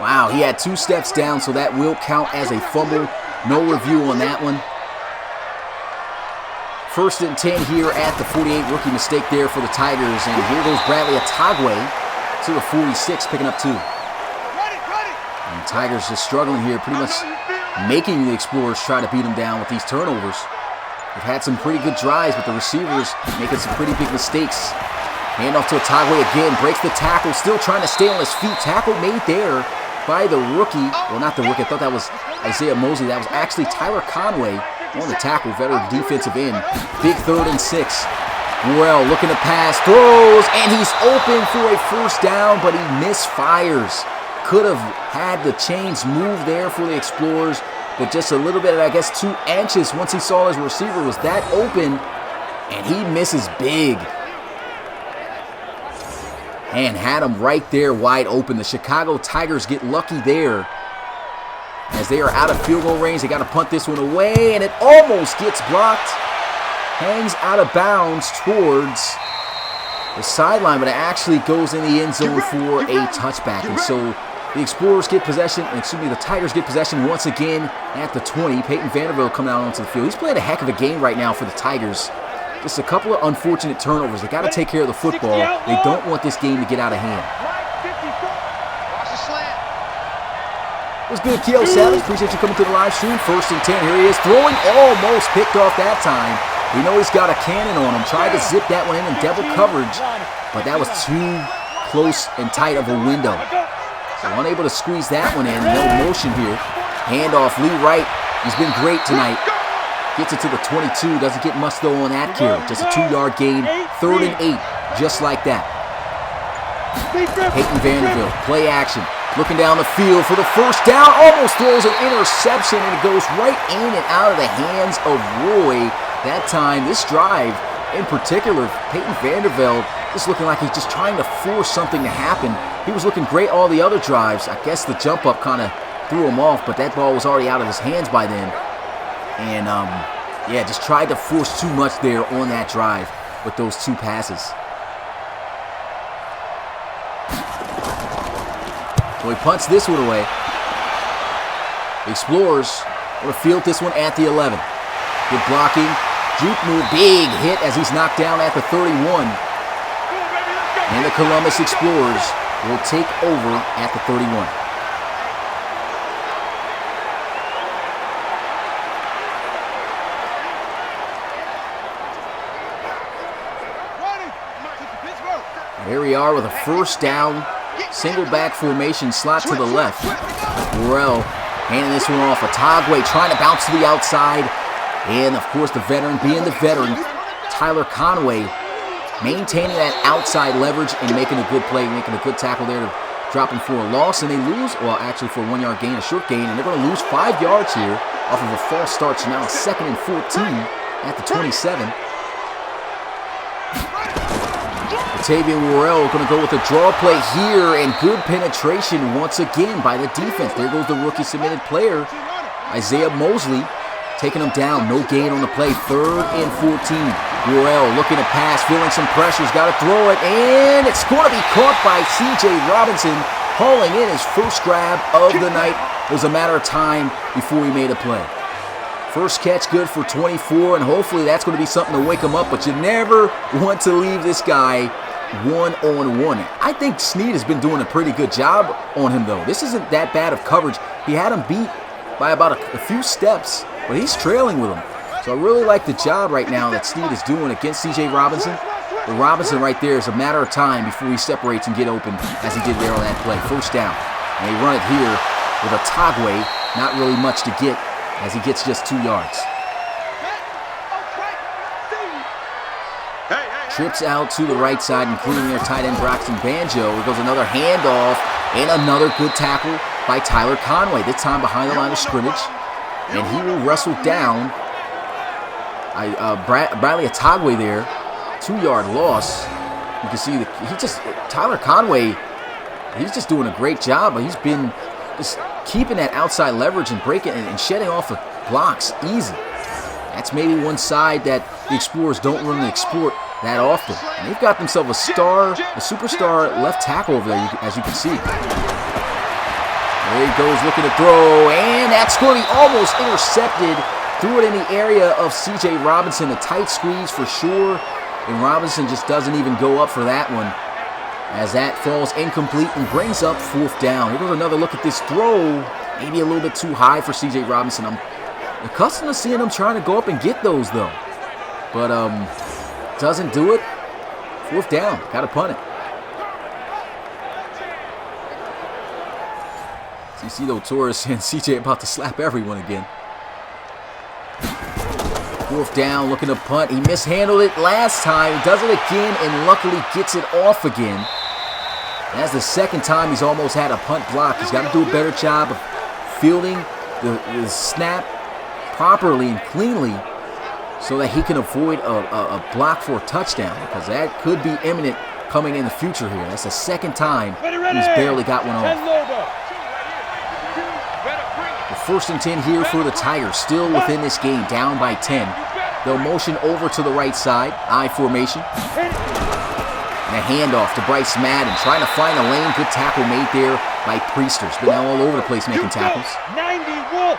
Wow, he had 2 steps down, so that will count as a fumble. No review on that one. 1st and 10 here at the 48. Rookie mistake there for the Tigers. And here goes Bradley Atagwe to the 46, picking up 2. And the Tigers just struggling here, pretty much making the Explorers try to beat them down with these turnovers. They've had some pretty good drives, but the receivers making some pretty big mistakes. Handoff to Atagwe again, breaks the tackle, still trying to stay on his feet. Tackle made there by the rookie. Well, not the rookie, I thought that was Isaiah Mosley. That was actually Tyler Conway on the tackle, veteran defensive end. Big 3rd and 6. Well, looking to pass, throws, and he's open for a first down, but he misfires. Could have had the chains move there for the Explorers, but just a little bit, I guess, too anxious once he saw his receiver was that open, and he misses big. And had him right there wide open. The Chicago Tigers get lucky there as they are out of field goal range. They got to punt this one away, and it almost gets blocked. Hangs out of bounds towards the sideline, but it actually goes in the end zone for a touchback. And so the Explorers get possession, the Tigers get possession once again at the 20. Peyton Vanderbilt coming out onto the field. He's playing a heck of a game right now for the Tigers. Just a couple of unfortunate turnovers. They got to take care of the football. They don't want this game to get out of hand. What's good, Keo Savage? Appreciate you coming to the live stream. 1st and 10. Here he is throwing, almost picked off that time. We know he's got a cannon on him. Tried to zip that one in double coverage, but that was too close and tight of a window. So unable to squeeze that one in. No motion here. Handoff, Lee Wright. He's been great tonight. Gets it to the 22. Doesn't get much though on that carry. Just a 2-yard gain. 3rd and 8. Just like that. Peyton Vanderbilt. Play action. Looking down the field for the first down. Almost throws an interception, and it goes right in and out of the hands of Roy. That time, this drive in particular, Peyton Vanderbilt is looking like he's just trying to force something to happen. He was looking great all the other drives. I guess the jump up kind of threw him off, but that ball was already out of his hands by then. And, yeah, just tried to force too much there on that drive with those 2 passes. So he punts this one away. The Explorers will field this one at the 11. Good blocking. Juke move. Big hit as he's knocked down at the 31. And the Columbus Explorers will take over at the 31. Here we are with a first down. Single back formation, slot to the left. Worrell handing this one off. Otagwe trying to bounce to the outside. And, of course, the veteran being the veteran, Tyler Conway, maintaining that outside leverage and making a good play, making a good tackle there to drop him for a loss. And they lose, well, actually for a 1-yard gain, a short gain. And they're going to lose 5 yards here off of a false start. So now it's 2nd and 14 at the 27. Tavian Worrell going to go with a draw play here, and good penetration once again by the defense. There goes the rookie submitted player, Isaiah Mosley, taking him down. No gain on the play. 3rd and 14. Worrell looking to pass, feeling some pressures, got to throw it, and it's going to be caught by C.J. Robinson, hauling in his first grab of the night. It was a matter of time before he made a play. First catch good for 24, and hopefully that's going to be something to wake him up, but you never want to leave this guy one-on-one. I think Snead has been doing a pretty good job on him, though. This isn't that bad of coverage. He had him beat by about a few steps, but he's trailing with him. So I really like the job right now that Snead is doing against C.J. Robinson. But Robinson right there is a matter of time before he separates and get open, as he did there on that play. First down. And they run it here with Otagwe. Not really much to get, as he gets just 2 yards. Trips out to the right side, including their tight end Braxton Banjo. Here goes another handoff, and another good tackle by Tyler Conway, this time behind the line of scrimmage. And he will wrestle down Bradley Otagwe there. 2-yard loss. You can see that Tyler Conway, he's just doing a great job. But he's been just keeping that outside leverage and breaking and shedding off the blocks easy. That's maybe one side that the Explorers don't really exploit that often. And they've got themselves a superstar left tackle over there, as you can see. There he goes looking to throw, and that's going to be almost intercepted. Threw it in the area of C.J. Robinson. A tight squeeze for sure, and Robinson just doesn't even go up for that one, as that falls incomplete and brings up 4th down. Here goes another look at this throw. Maybe a little bit too high for C.J. Robinson. I'm accustomed to seeing him trying to go up and get those, though. But doesn't do it. 4th down. Got to punt it. So you see, though, Torres and CJ about to slap everyone again. 4th down, looking to punt. He mishandled it last time. He does it again and luckily gets it off again. That's the 2nd time he's almost had a punt block. He's got to do a better job of fielding the snap properly and cleanly, so that he can avoid a block for a touchdown, because that could be imminent coming in the future here. That's the 2nd time he's barely got one off. The 1st and 10 here for the Tigers, still within this game, down by 10. They'll motion over to the right side, I formation. And a handoff to Bryce Madden, trying to find a lane. Good tackle made there by Priester. He's been all over the place making tackles. 90 Wolf.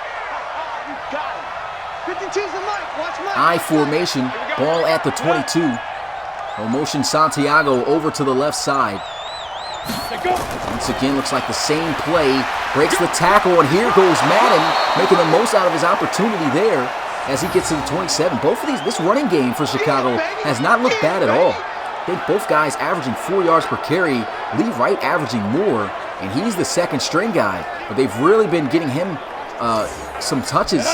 I formation, ball at the 22. They'll motion Santiago over to the left side. Once again, looks like the same play. Breaks the tackle, and here goes Madden, making the most out of his opportunity there. as he gets to the 27. Both of these, this running game for Chicago has not looked bad at all. I think both guys averaging 4 yards per carry. Lee Wright averaging more, and he's the second string guy. But they've really been getting him some touches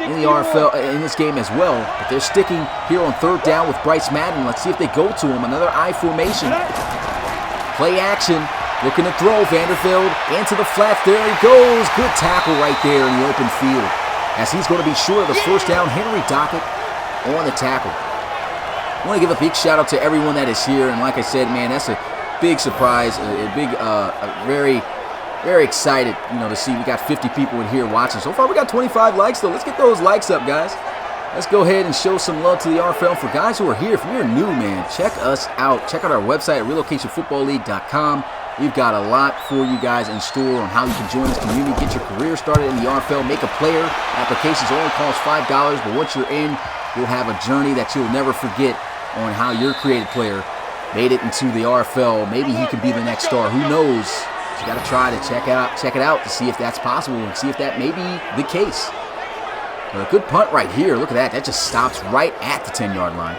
in the RFL in this game as well. But they're sticking here on third down with Bryce Madden. Let's see if they go to him. Another I formation. Play action. Looking to throw. Vanderfield into the flats. There he goes. Good tackle right there in the open field, as he's going to be short of the first down. Henry Dockett on the tackle. I want to give a big shout out to everyone that is here. And like I said, man, that's a big surprise. Very, very excited, to see we got 50 people in here watching. So far, we got 25 likes, though. Let's get those likes up, guys. Let's go ahead and show some love to the RFL. For guys who are here, if you're new, man, check us out. Check out our website at relocationfootballleague.com. We've got a lot for you guys in store on how you can join this community, get your career started in the RFL, make a player. Applications only cost $5, but once you're in, you'll have a journey that you'll never forget on how your created player made it into the RFL. Maybe he could be the next star. Who knows? You got to try to check it out to see if that's possible and see if that may be the case. But a good punt right here. Look at that. That just stops right at the 10-yard line.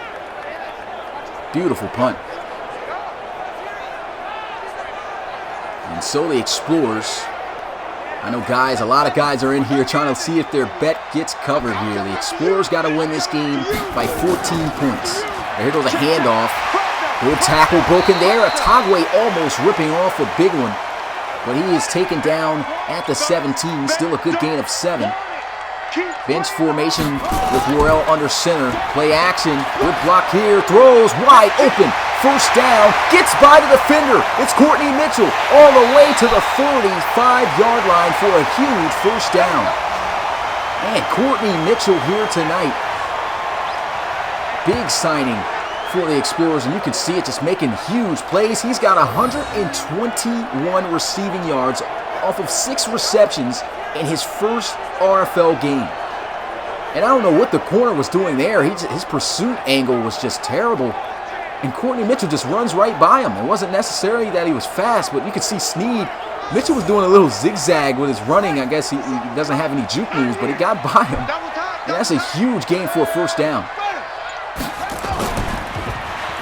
Beautiful punt. And so the Explorers, I know guys, a lot of guys are in here trying to see if their bet gets covered here. The Explorers got to win this game by 14 points. Here goes a handoff. Good tackle broken there. Atagwe almost ripping off a big one, but he is taken down at the 17. Still a good gain of 7. Bench formation with Worrell under center. Play action. Good block here. Throws wide open. First down. Gets by the defender. It's Courtney Mitchell all the way to the 45-yard line for a huge first down. And Courtney Mitchell here tonight. Big signing for the Explorers, and you can see it just making huge plays. He's got 121 receiving yards off of 6 receptions in his first RFL game. And I don't know what the corner was doing there. His pursuit angle was just terrible. And Courtney Mitchell just runs right by him. It wasn't necessarily that he was fast, but you could see Snead. Mitchell was doing a little zigzag with his running. I guess he doesn't have any juke moves, but he got by him. And that's a huge gain for a first down.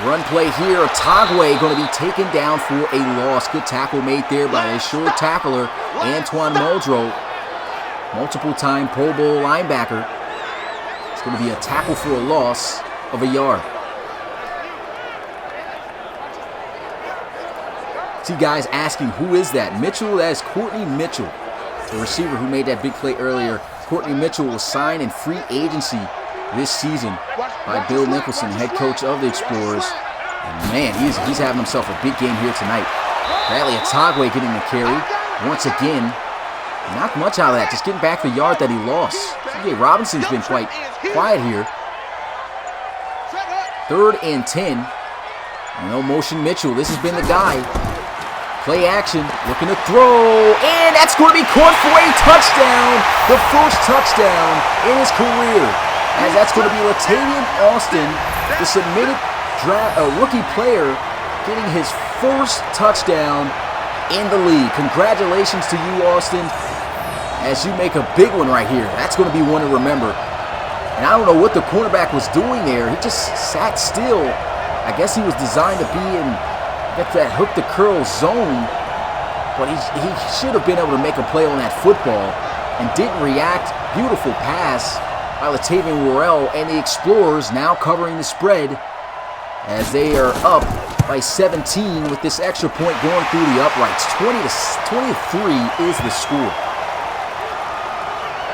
Run play here. Atagwe going to be taken down for a loss. Good tackle made there by a short tackler, Antoine Muldrow. Multiple-time Pro Bowl linebacker. It's going to be a tackle for a loss of a yard. See guys asking, who is that? Mitchell, that is Courtney Mitchell, the receiver who made that big play earlier. Courtney Mitchell was signed in free agency this season by Bill Nicholson, head coach of the Explorers. And man, he's having himself a big game here tonight. Bradley Atagwe getting the carry. Once again, not much out of that, just getting back the yard that he lost. C.J. Robinson's been quite quiet here. 3rd and 10. No motion Mitchell, this has been the guy. Play action, looking to throw, and that's going to be caught for a touchdown. The first touchdown in his career. As that's going to be Latavian Austin, the submitted rookie player, getting his first touchdown in the league. Congratulations to you, Austin, as you make a big one right here. That's going to be one to remember. And I don't know what the cornerback was doing there. He just sat still. I guess he was designed to be in that hook the curl zone, but he should have been able to make a play on that football and didn't react. Beautiful pass by Latavian Worrell, and the Explorers now covering the spread as they are up by 17 with this extra point going through the uprights. 20-3 is the score.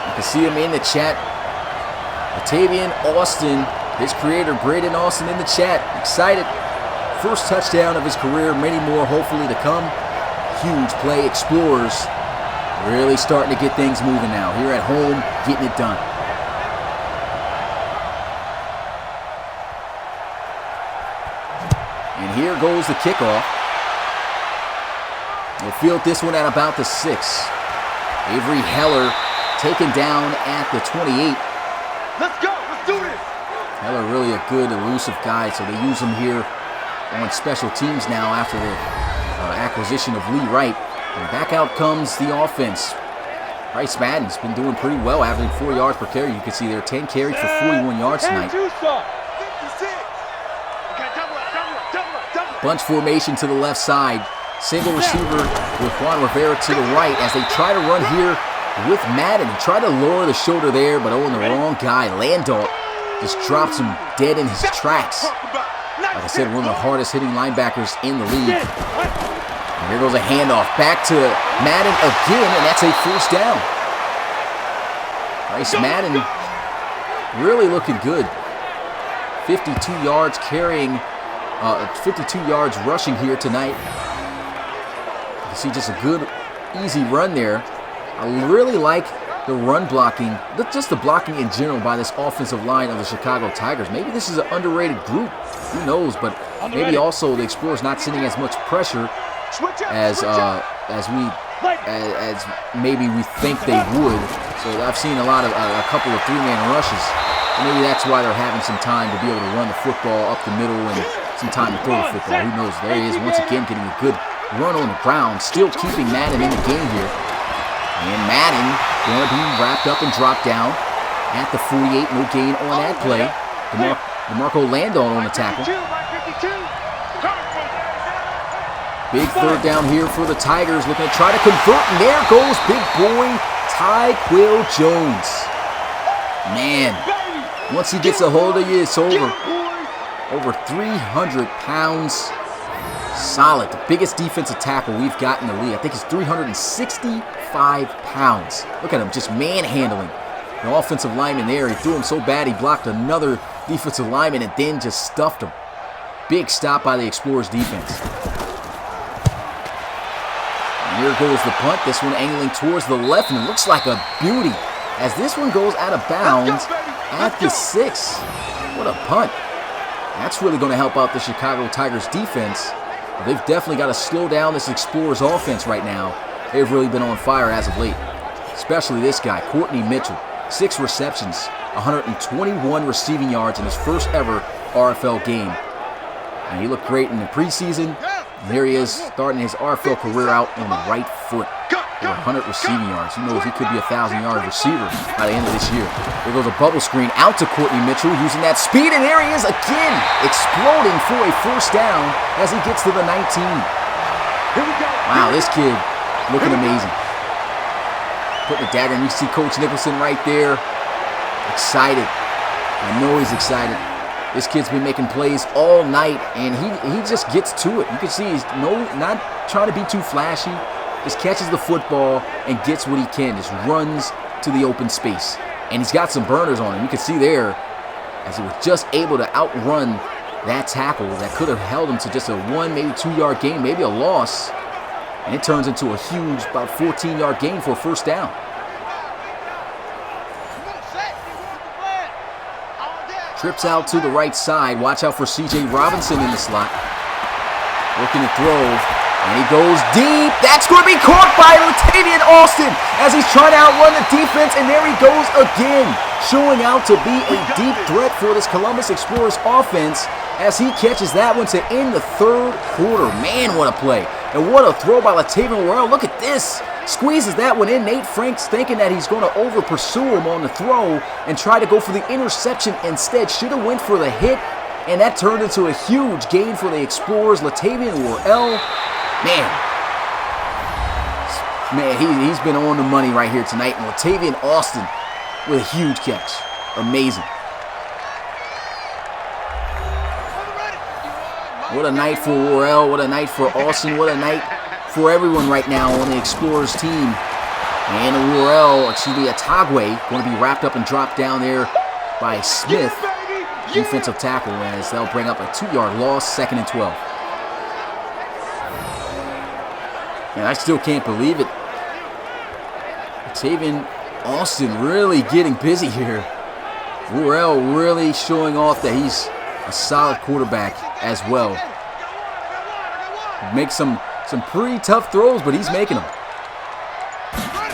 You can see him in the chat. Latavian Austin, his creator, Braden Austin, in the chat. Excited. First touchdown of his career, many more hopefully to come. Huge play. Explorers really starting to get things moving now. Here at home, getting it done. And here goes the kickoff. We'll field this one at about the 6. Avery Heller taken down at the 28. Let's go. Let's do this. Heller really a good elusive guy, so they use him here on special teams now after the acquisition of Lee Wright. And back out comes the offense. Bryce Madden's been doing pretty well, averaging 4 yards per carry. You can see there 10 carries for 41 yards tonight. Bunch formation to the left side. Single receiver with Juan Rivera to the right as they try to run here with Madden. He tried to lower the shoulder there, but the wrong guy. Landau just drops him dead in his tracks. Like I said, one of the hardest hitting linebackers in the league. And here goes a handoff back to Madden again, and that's a first down. Bryce Madden really looking good. 52 yards carrying, 52 yards rushing here tonight. You can see just a good, easy run there. I really like the run blocking, just the blocking in general by this offensive line of the Chicago Tigers. Maybe this is an underrated group. Who knows? But maybe also the Explorers not sending as much pressure as maybe we think they would. So I've seen a couple of three-man rushes. And maybe that's why they're having some time to be able to run the football up the middle and some time to throw the football. Who knows? There he is once again getting a good run on the ground, still keeping Madden in the game here. And Madden going to be wrapped up and dropped down at the 48. No gain on that play. DeMarco Landau on the tackle. Big third down here for the Tigers, looking to try to convert, and there goes big boy Tyquil Jones. Man, once he gets a hold of you, it's over. Over 300 pounds. Solid. The biggest defensive tackle we've got in the league. I think he's 365 pounds. Look at him just manhandling the offensive lineman there. He threw him so bad he blocked another defensive lineman and then just stuffed him. Big stop by the Explorers defense. And here goes the punt. This one angling towards the left, and it looks like a beauty as this one goes out of bounds at the 6. What a punt. That's really going to help out the Chicago Tigers defense. They've definitely got to slow down this Explorers offense right now. They've really been on fire as of late. Especially this guy, Courtney Mitchell. 6 receptions, 121 receiving yards in his first ever RFL game. And he looked great in the preseason. And here he is starting his RFL career out on the right foot. Over 100 receiving yards. Who knows, he could be a 1,000-yard receiver by the end of this year. There goes a bubble screen out to Courtney Mitchell using that speed, and there he is again, exploding for a first down as he gets to the 19. Wow, this kid looking amazing. Putting a dagger, and you see Coach Nicholson right there. Excited. I know he's excited. This kid's been making plays all night, and he just gets to it. You can see he's not trying to be too flashy. Just catches the football and gets what he can. Just runs to the open space. And he's got some burners on him. You can see there as he was just able to outrun that tackle that could have held him to just a 1, maybe 2-yard gain, maybe a loss. And it turns into a huge, about 14-yard gain for a first down. Trips out to the right side. Watch out for C.J. Robinson in the slot. Looking to throw. And he goes deep. That's going to be caught by Latavian Austin as he's trying to outrun the defense. And there he goes again, showing out to be a deep threat for this Columbus Explorers offense as he catches that one to end the third quarter. Man, what a play. And what a throw by Latavian Royale. Look at this. Squeezes that one in. Nate Franks thinking that he's going to over-pursue him on the throw and try to go for the interception instead. Should have went for the hit. And that turned into a huge gain for the Explorers. Latavian Royale. Man, he's been on the money right here tonight. And Latavian Austin with a huge catch. Amazing. What a night for Royale. What a night for Austin. What a night for everyone right now on the Explorers team. And Atagwe going to be wrapped up and dropped down there by Smith, defensive tackle, as they'll bring up a 2-yard loss, 2nd and 12. And I still can't believe it. Latavian Austin really getting busy here. Royale really showing off that he's a solid quarterback as well. Makes some pretty tough throws, but he's making them.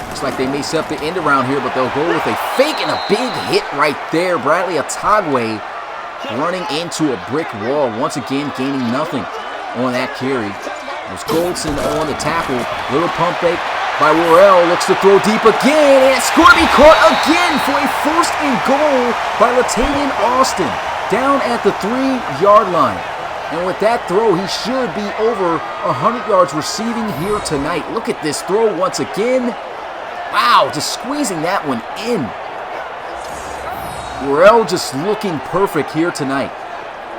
Looks like they may set up the end around here, but they'll go with a fake and a big hit right there. Bradley Atagwe running into a brick wall, once again gaining nothing on that carry. There's Goldson on the tackle. Little pump fake. by Worrell. Looks to throw deep again, and it's going to be caught again for a 1st and goal by Latavian Austin down at the 3-yard line. And with that throw, he should be over 100 yards receiving here tonight. Look at this throw once again. Wow, just squeezing that one in. Worrell just looking perfect here tonight.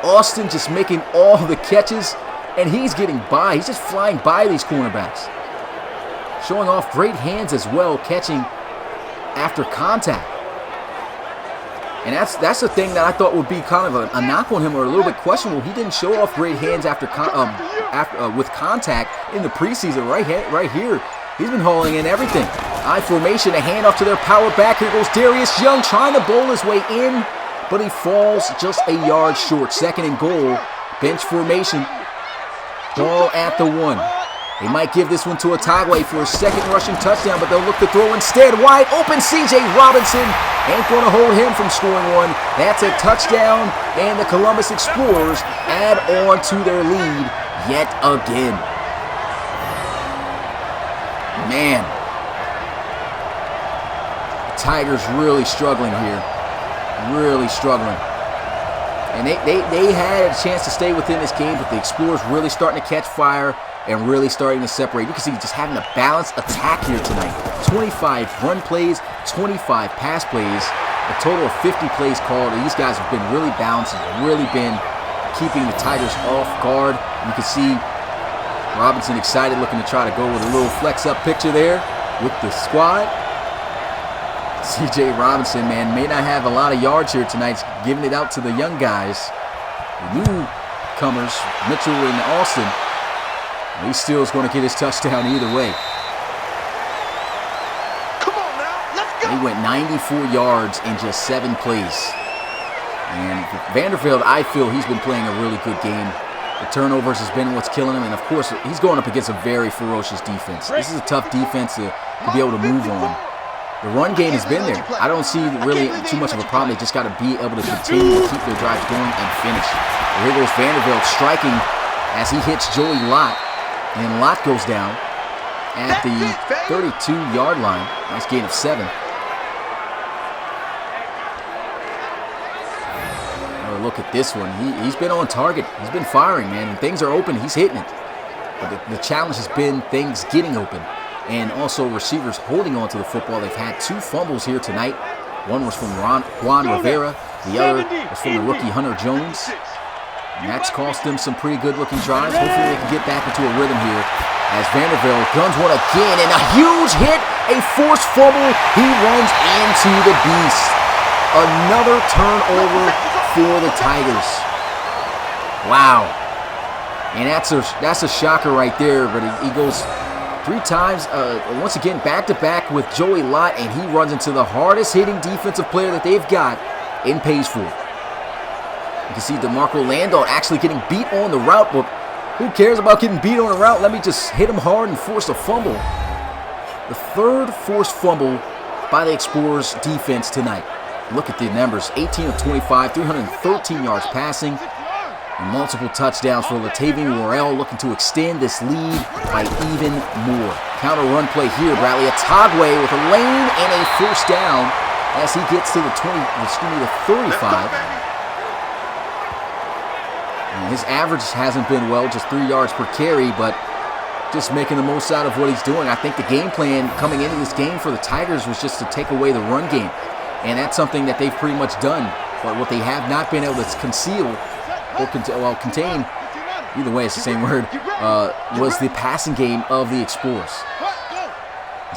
Austin just making all the catches, and he's getting by. He's just flying by these cornerbacks. Showing off great hands as well, catching after contact. And that's the thing that I thought would be kind of a knock on him, or a little bit questionable. He didn't show off great hands with contact in the preseason. Right here, he's been hauling in everything. I formation, a handoff to their power back. Here goes Darius Young trying to bowl his way in, but he falls just a yard short. 2nd and goal, bench formation. Ball at the 1. They might give this one to Otagwe for a 2nd rushing touchdown, but they'll look to throw instead. Wide open, C.J. Robinson ain't going to hold him from scoring one. That's a touchdown, and the Columbus Explorers add on to their lead yet again. Man, the Tigers really struggling here. Really struggling. And they had a chance to stay within this game, but the Explorers really starting to catch fire and really starting to separate. You can see just having a balanced attack here tonight. 25 run plays, 25 pass plays, a total of 50 plays called. And these guys have been really balanced and really been keeping the Tigers off guard. You can see Robinson excited, looking to try to go with a little flex-up picture there with the squad. C.J. Robinson, man, may not have a lot of yards here tonight, giving it out to the young guys. The newcomers, Mitchell and Austin. He still is going to get his touchdown either way. Come on now, let's go. He went 94 yards in just 7 plays. And Vanderveld, I feel he's been playing a really good game. The turnovers has been what's killing him. And, of course, he's going up against a very ferocious defense. This is a tough defense to be able to move on. The run game has been there. I don't see really too much of a problem. They just got to be able to continue to keep their drives going and finish. Here goes Vanderveld striking as he hits Joey Lott. And Lott goes down at the 32-yard line. Nice gain of 7. Oh, look at this one. He's been on target. He's been firing, man. When things are open, he's hitting it. But the challenge has been things getting open. And also receivers holding on to the football. They've had 2 fumbles here tonight. One was from Juan Rivera. The other was from the rookie Hunter Jones. And that's cost them some pretty good-looking drives. Hopefully they can get back into a rhythm here as Vanderveld guns one again. And a huge hit, a forced fumble. He runs into the beast. Another turnover for the Tigers. Wow. And that's a shocker right there. But he goes 3 times, once again, back-to-back with Joey Lott. And he runs into the hardest-hitting defensive player that they've got in Pageford. You can see DeMarco Landau actually getting beat on the route, but who cares about getting beat on the route? Let me just hit him hard and force a fumble. The 3rd forced fumble by the Explorers defense tonight. Look at the numbers, 18 of 25, 313 yards passing, and multiple touchdowns for Latavian Worrell, looking to extend this lead by even more. Counter run play here, Bradley Otagwe with a lane and a 1st down as he gets to the 35. And his average hasn't been well, just 3 yards per carry, but just making the most out of what he's doing. I think the game plan coming into this game for the Tigers was just to take away the run game. And that's something that they've pretty much done. But what they have not been able to conceal, or contain, either way it's the same word, was the passing game of the Explorers.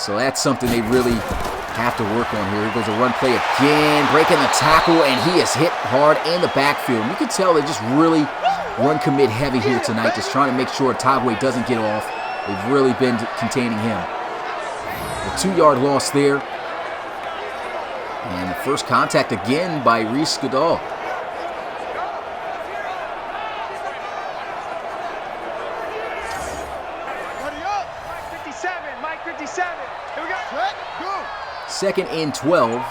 So that's something they really have to work on here. Here goes a run play again, breaking the tackle, and he is hit hard in the backfield. You can tell they're just really run commit heavy here tonight, just trying to make sure Otagwe doesn't get off. They've really been containing him. A 2-yard loss there. And the first contact again by Reese Goodall. Mike 57. Here we go. Go. 2nd and 12.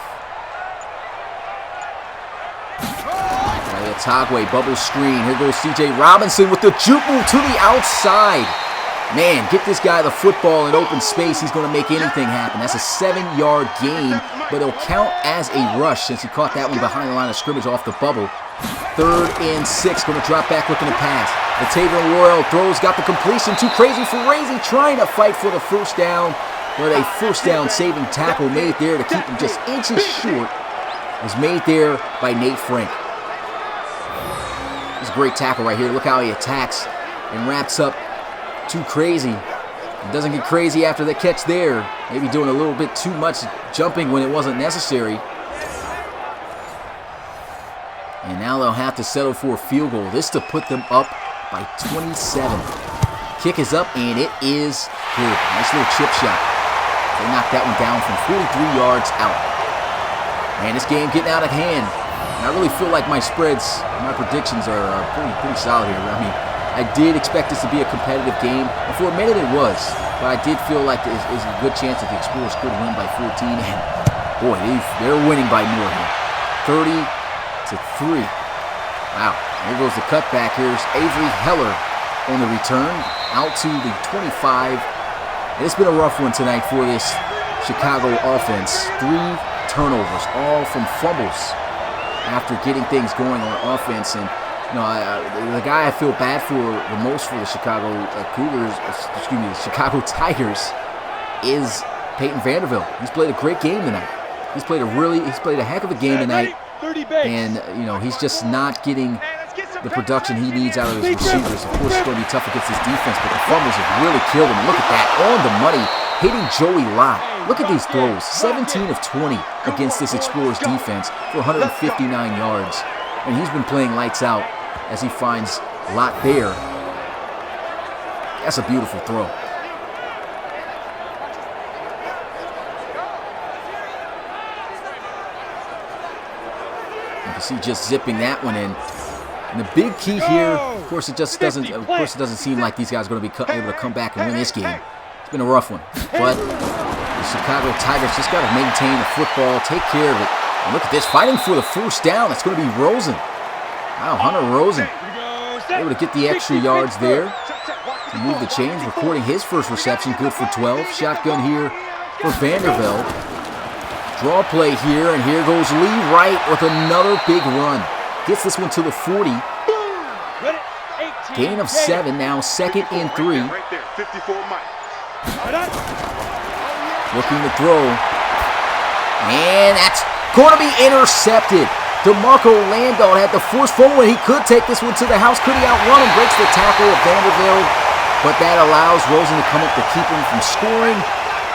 Otagwe, bubble screen. Here goes C.J. Robinson with the juke move to the outside. Man, get this guy the football in open space. He's going to make anything happen. That's a 7-yard gain, but it'll count as a rush since he caught that one behind the line of scrimmage off the bubble. 3rd and 6. Going to drop back looking to pass. Latavian Worrell throws, got the completion. Too crazy for Razy, trying to fight for the first down. But a first down saving tackle made there to keep him just inches short was made there by Nate Frank. This is a great tackle right here. Look how he attacks and wraps up Too Crazy. It doesn't get crazy after the catch there. Maybe doing a little bit too much jumping when it wasn't necessary. And now they'll have to settle for a field goal. This to put them up by 27. Kick is up, and it is good. Nice little chip shot. They knocked that one down from 43 yards out. Man, this game getting out of hand. And I really feel like my spreads, my predictions are pretty solid here. I mean, I did expect this to be a competitive game. And for a minute it was. But I did feel like there's a good chance that the Explorers could win by 14. And boy, they're winning by more here. 30-3. Wow. There goes the cutback. Here's Avery Heller on the return. Out to the 25. And it's been a rough one tonight for this Chicago offense. 3 turnovers, all from fumbles after getting things going on offense. And you know, the guy I feel bad for the most for the Chicago the Chicago Tigers is Peyton Vanderbilt. He's played a great game tonight. He's played a heck of a game tonight. And you know, he's just not getting the production he needs out of his receivers. Of course, it's going to be tough against his defense, but the fumbles have really killed him. Look at that, on the money, hitting Joey Lott. Look at these throws, 17 of 20 against this Explorers defense for 159 yards. And he's been playing lights out as he finds Lott there. That's a beautiful throw. You can see just zipping that one in. And the big key here, of course, it doesn't seem like these guys are going to be able to come back and win this game. It's been a rough one, but the Chicago Tigers just got to maintain the football, take care of it. And look at this, fighting for the first down. It's going to be Rosen. Wow, Hunter Rosen able to get the extra yards there to move the chains, recording his first reception, good for 12. Shotgun here for Vanderbilt. Draw play here, and here goes Lee Wright with another big run. Gets this one to the 40. Gain of 7, now 2nd and 3. Looking to throw. And that's going to be intercepted. DeMarco Landau had the force forward. He could take this one to the house. Could he outrun him? Breaks the tackle of Vanderbilt. But that allows Rosen to come up to keep him from scoring.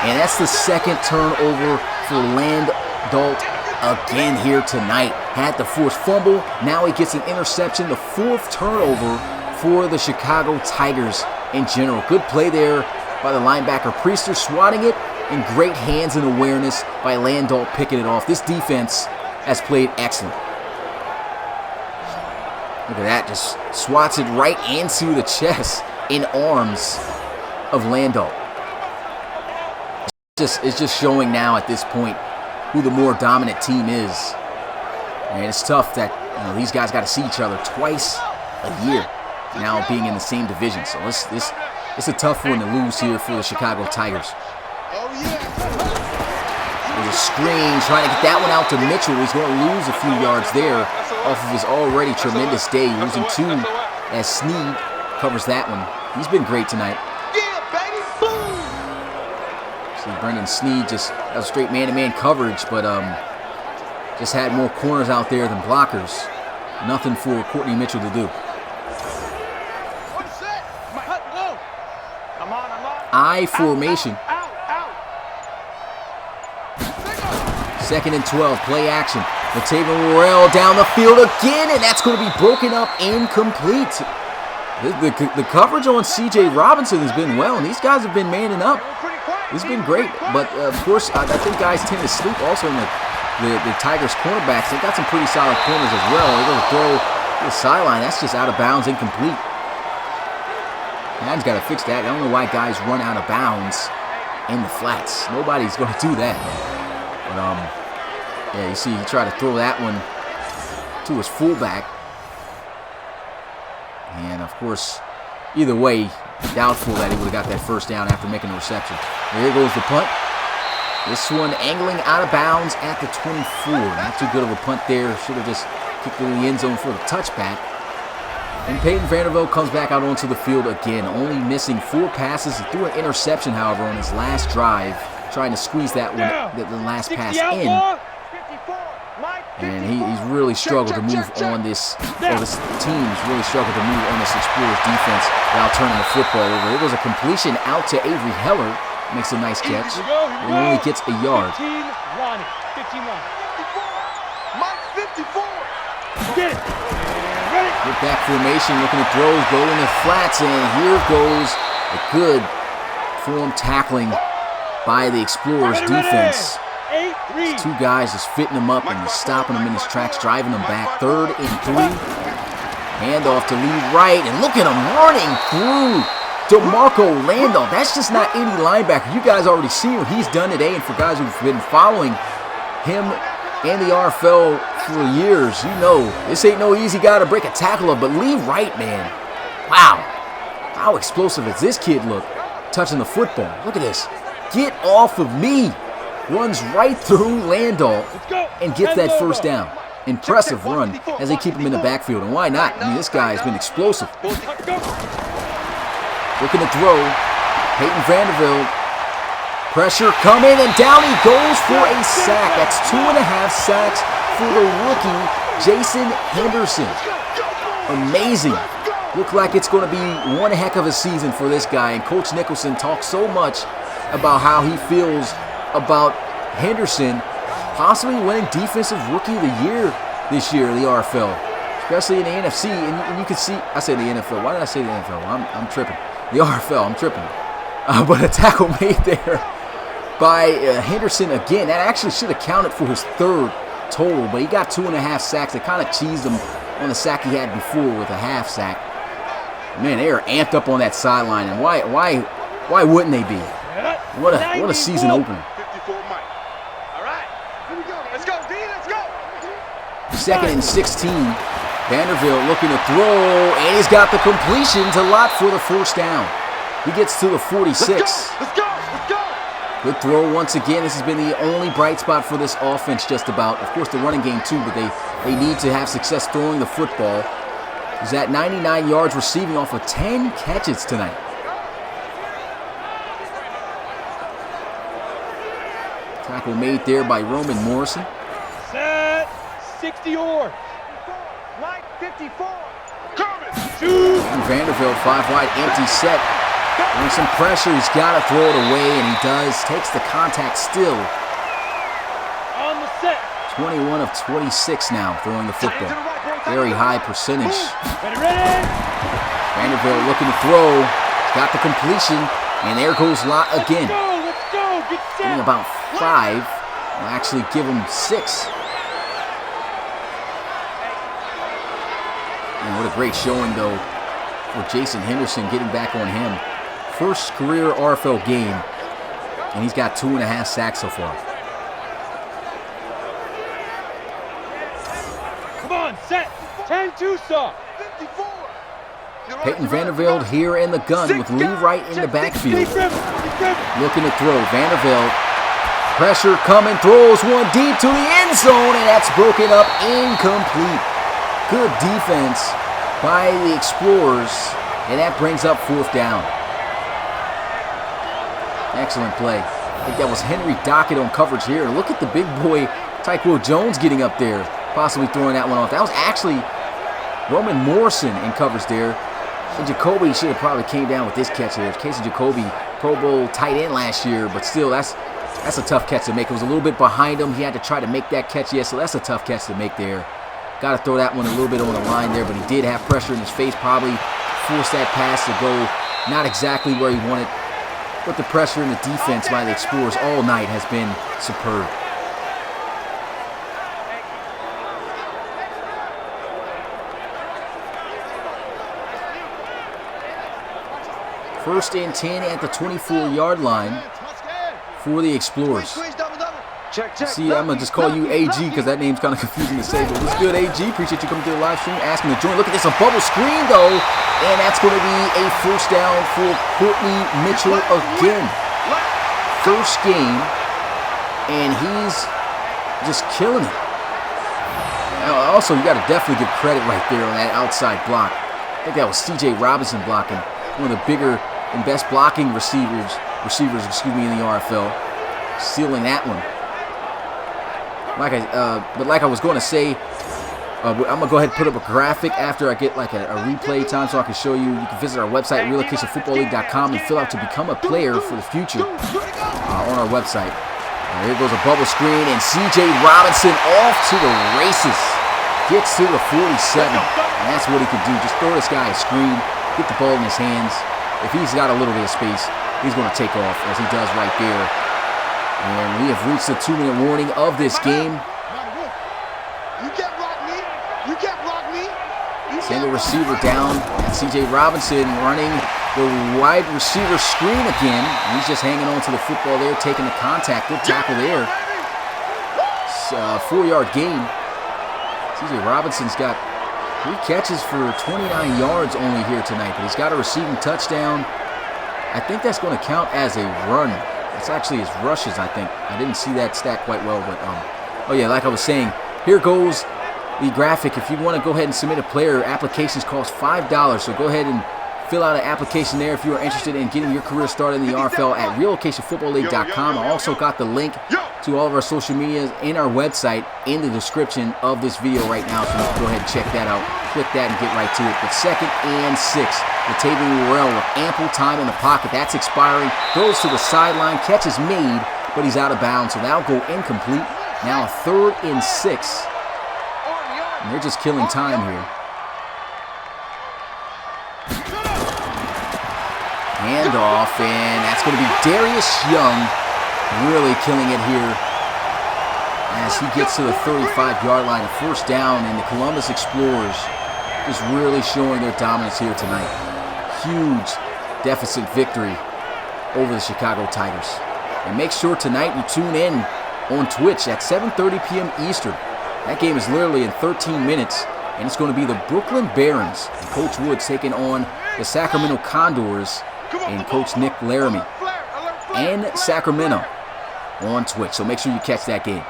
And that's the 2nd turnover for Landau again here tonight. Had the forced fumble. Now he gets an interception. The 4th turnover for the Chicago Tigers in general. Good play there by the linebacker Priester, swatting it, and great hands and awareness by Landau picking it off. This defense has played excellent. Look at that, just swats it right into the chest and arms of Landau. It's just showing now at this point who the more dominant team is. And it's tough that these guys got to see each other twice a year now being in the same division. So it's a tough one to lose here for the Chicago Tigers. There's a screen trying to get that one out to Mitchell. He's going to lose a few yards there off of his already tremendous day, losing 2 as Sneed covers that one. He's been great tonight. See Brendan Sneed just that was straight man-to-man coverage, but just had more corners out there than blockers. Nothing for Courtney Mitchell to do. I formation. 2nd and 12, play action. Latavian Worrell down the field again, and that's going to be broken up incomplete. The coverage on C.J. Robinson has been well, and these guys have been manning up. It's been great, but of course, I think guys tend to sleep also in the Tigers cornerbacks. They've got some pretty solid corners as well. They're going to throw to the sideline. That's just out of bounds, incomplete. Madden's got to fix that. I don't know why guys run out of bounds in the flats. Nobody's going to do that. But, yeah, you see he tried to throw that one to his fullback. And, of course, either way, Doubtful that he would have got that first down after making a reception. Here goes the punt. This one angling out of bounds at the 24. Not too good of a punt there. Should have just kicked it in the end zone for the touchback. And Peyton Vanderbilt comes back out onto the field again, only missing 4 passes. He threw an interception, however, on his last drive, trying to squeeze that one, the last pass in. And he's really struggled to move on this, or this team's really struggled to move on this Explorers defense without turning the football over. It was a completion out to Avery Heller. Makes a nice catch. And only gets a yard. 15 Lonnie. 15 Lonnie. 54. Mike 54. Get it. Good back formation, looking at throws, go in the flats, and here goes a good form tackling by the Explorers defense. These 2 guys just fitting him up and just stopping him in his tracks, driving him back. 3rd and 3. Handoff to Lee Wright, and look at him running through DeMarco Landau. That's just not any linebacker. You guys already see what he's done today, and for guys who've been following him and the RFL for years, you know this ain't no easy guy to break a tackle of. But Lee Wright, man, wow, how explosive does this kid look touching the football? Look at this. Get off of me. Runs right through Landau and gets that first down. Impressive run as they keep him in the backfield. And why not? I mean, this guy has been explosive. Looking to throw. Peyton Vanderbilt. Pressure coming, and down he goes for a sack. That's 2.5 sacks for the rookie, Jason Henderson. Amazing. Look like it's going to be one heck of a season for this guy. And Coach Nicholson talks so much about how he feels about Henderson possibly winning Defensive Rookie of the Year this year in the RFL, especially in the NFC. And you can see, I said the NFL. Why did I say the NFL? I'm tripping. The RFL, I'm tripping. But a tackle made there by Henderson again. That actually should have counted for his 3rd total, but he got 2.5 sacks. They kind of cheesed him on the sack he had before with a half sack. Man, they are amped up on that sideline, and why wouldn't they be? What a season opener. 54 Mike. All right, here we go. Let's go, D. Let's go. 2nd and 16. Vanderbilt looking to throw, and he's got the completion to Lott for the first down. He gets to the 46. Let's go. Let's go. Good throw once again. This has been the only bright spot for this offense just about. Of course, the running game too, but they need to have success throwing the football. He's at 99 yards receiving off of 10 catches tonight. Tackle made there by Roman Morrison. Set. 60 or. Mike 54. Coming. And Vanderbilt 5 wide empty set. Doing some pressure, he's got to throw it away, and he does. Takes the contact still. On the set. 21 of 26 now throwing the football. Very high percentage. Ready. Vanderbilt looking to throw. He's got the completion, and there goes Lott again. Let's go. Get set. Getting about 5. Will actually give him 6. And what a great showing, though, for Jason Henderson, getting back on him. First career RFL game, and he's got 2.5 sacks so far. Come on, set. 10-2 saw. 54. Peyton Vanderbilt here in the gun with Lee Wright in the backfield. Looking to throw. Vanderbilt. Pressure coming. Throws one deep to the end zone, and that's broken up incomplete. Good defense by the Explorers, and that brings up 4th down. Excellent play. I think that was Henry Dockett on coverage here. Look at the big boy Tyquil Jones getting up there, possibly throwing that one off. That was actually Roman Morrison in coverage there. And Jacoby should have probably came down with this catch here. Casey Jacoby, Pro Bowl tight end last year, but still, that's a tough catch to make. It was a little bit behind him. He had to try to make that catch, so that's a tough catch to make there. Got to throw that one a little bit on the line there, but he did have pressure in his face, probably forced that pass to go not exactly where he wanted. But the pressure and the defense by the Explorers all night has been superb. First and 10 at the 24-yard line for the Explorers. See, I'm going to just call you AG because that name's kind of confusing to say. But what's good, AG? Appreciate you coming to the live stream, asking to join. Look at this, a bubble screen, though. And that's going to be a first down for Courtney Mitchell again. First game, and he's just killing it. Now, also, you got to definitely give credit right there on that outside block. I think that was C.J. Robinson blocking. One of the bigger and best blocking receivers, in the RFL. Sealing that one. But like I was going to say, I'm going to go ahead and put up a graphic after I get like a replay time so I can show you. You can visit our website, relocationfootballleague.com, and fill out to become a player for the future on our website. Here goes a bubble screen, and C.J. Robinson off to the races. Gets to the 47, and that's what he can do. Just throw this guy a screen, get the ball in his hands. If he's got a little bit of space, he's going to take off, as he does right there. And we have reached the 2-minute warning of this game. Single receiver down. And C.J. Robinson running the wide receiver screen again. He's just hanging on to the football there, taking the contact. Good tackle there. It's a 4-yard gain. C.J. Robinson's got 3 catches for 29 yards only here tonight, but he's got a receiving touchdown. I think that's going to count as a run. It's actually his rushes, I think. I didn't see that stat quite well, but oh yeah, like I was saying, here goes the graphic. If you want to go ahead and submit a player, applications cost $5, so go ahead and fill out an application there if you are interested in getting your career started in the RFL at relocationfootballleague.com. I also got the link to all of our social medias and our website in the description of this video right now, so you can go ahead and check that out. Click that and get right to it. But 2nd and 6, Latavian Worrell with ample time in the pocket. That's expiring. Goes to the sideline. Catch is made, but he's out of bounds, so that'll go incomplete. Now a 3rd and 6. And they're just killing time here. Handoff, and that's going to be Darius Young really killing it here as he gets to the 35-yard line. A first down, and the Columbus Explorers just really showing their dominance here tonight. Huge deficit victory over the Chicago Tigers. And make sure tonight you tune in on Twitch at 7:30 p.m. Eastern. That game is literally in 13 minutes, and it's going to be the Brooklyn Barons and Coach Woods taking on the Sacramento Condors and Coach Nick Laramie and Sacramento on Twitch. So make sure you catch that game.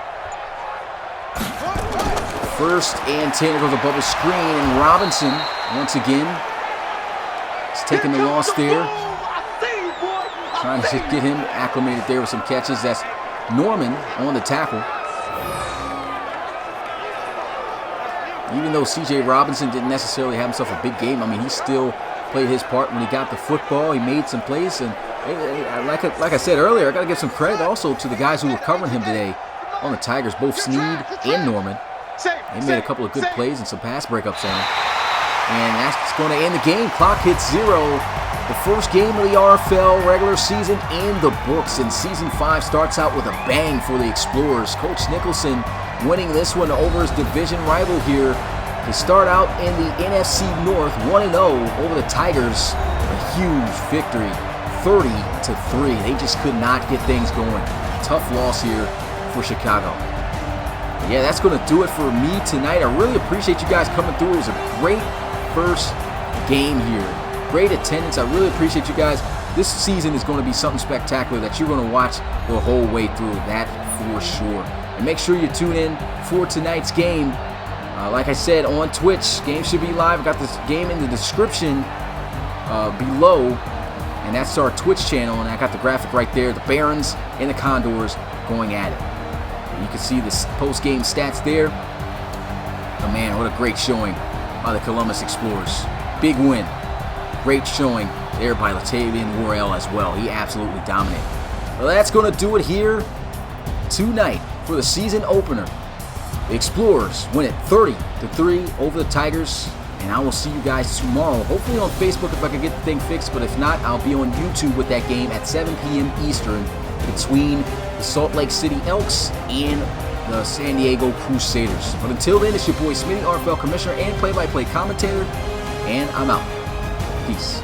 1st and 10. There goes a bubble screen, and Robinson once again is taking the loss there. Trying to get him acclimated there with some catches. That's Norman on the tackle. Even though C.J. Robinson didn't necessarily have himself a big game, I mean, he still played his part when he got the football. He made some plays, and like I said earlier, I got to give some credit also to the guys who were covering him today on the Tigers, both Sneed and Norman. They made a couple of good plays and some pass breakups on him. And that's going to end the game. Clock hits 0. The first game of the RFL regular season in the books, and Season 5 starts out with a bang for the Explorers. Coach Nicholson winning this one over his division rival here. They start out in the NFC North 1-0 over the Tigers. A huge victory, 30-3. They just could not get things going. Tough loss here for Chicago. Yeah, that's going to do it for me tonight. I really appreciate you guys coming through. It was a great first game here. Great attendance. I really appreciate you guys. This season is going to be something spectacular that you're going to watch the whole way through. That for sure. And make sure you tune in for tonight's game. Like I said, on Twitch, game should be live. I got this game in the description below, and that's our Twitch channel, and I got the graphic right there, the Barons and the Condors going at it. And you can see the post-game stats there. Oh man, what a great showing by the Columbus Explorers. Big win. Great showing there by Latavian Worrell as well. He absolutely dominated. Well, that's going to do it here tonight for the season opener. The Explorers win it 30-3 over the Tigers, and I will see you guys tomorrow, hopefully on Facebook if I can get the thing fixed, but if not, I'll be on YouTube with that game at 7 p.m. Eastern between the Salt Lake City Elks and the San Diego Crusaders. But until then, it's your boy Smitty, RFL Commissioner and play-by-play commentator, and I'm out. Peace.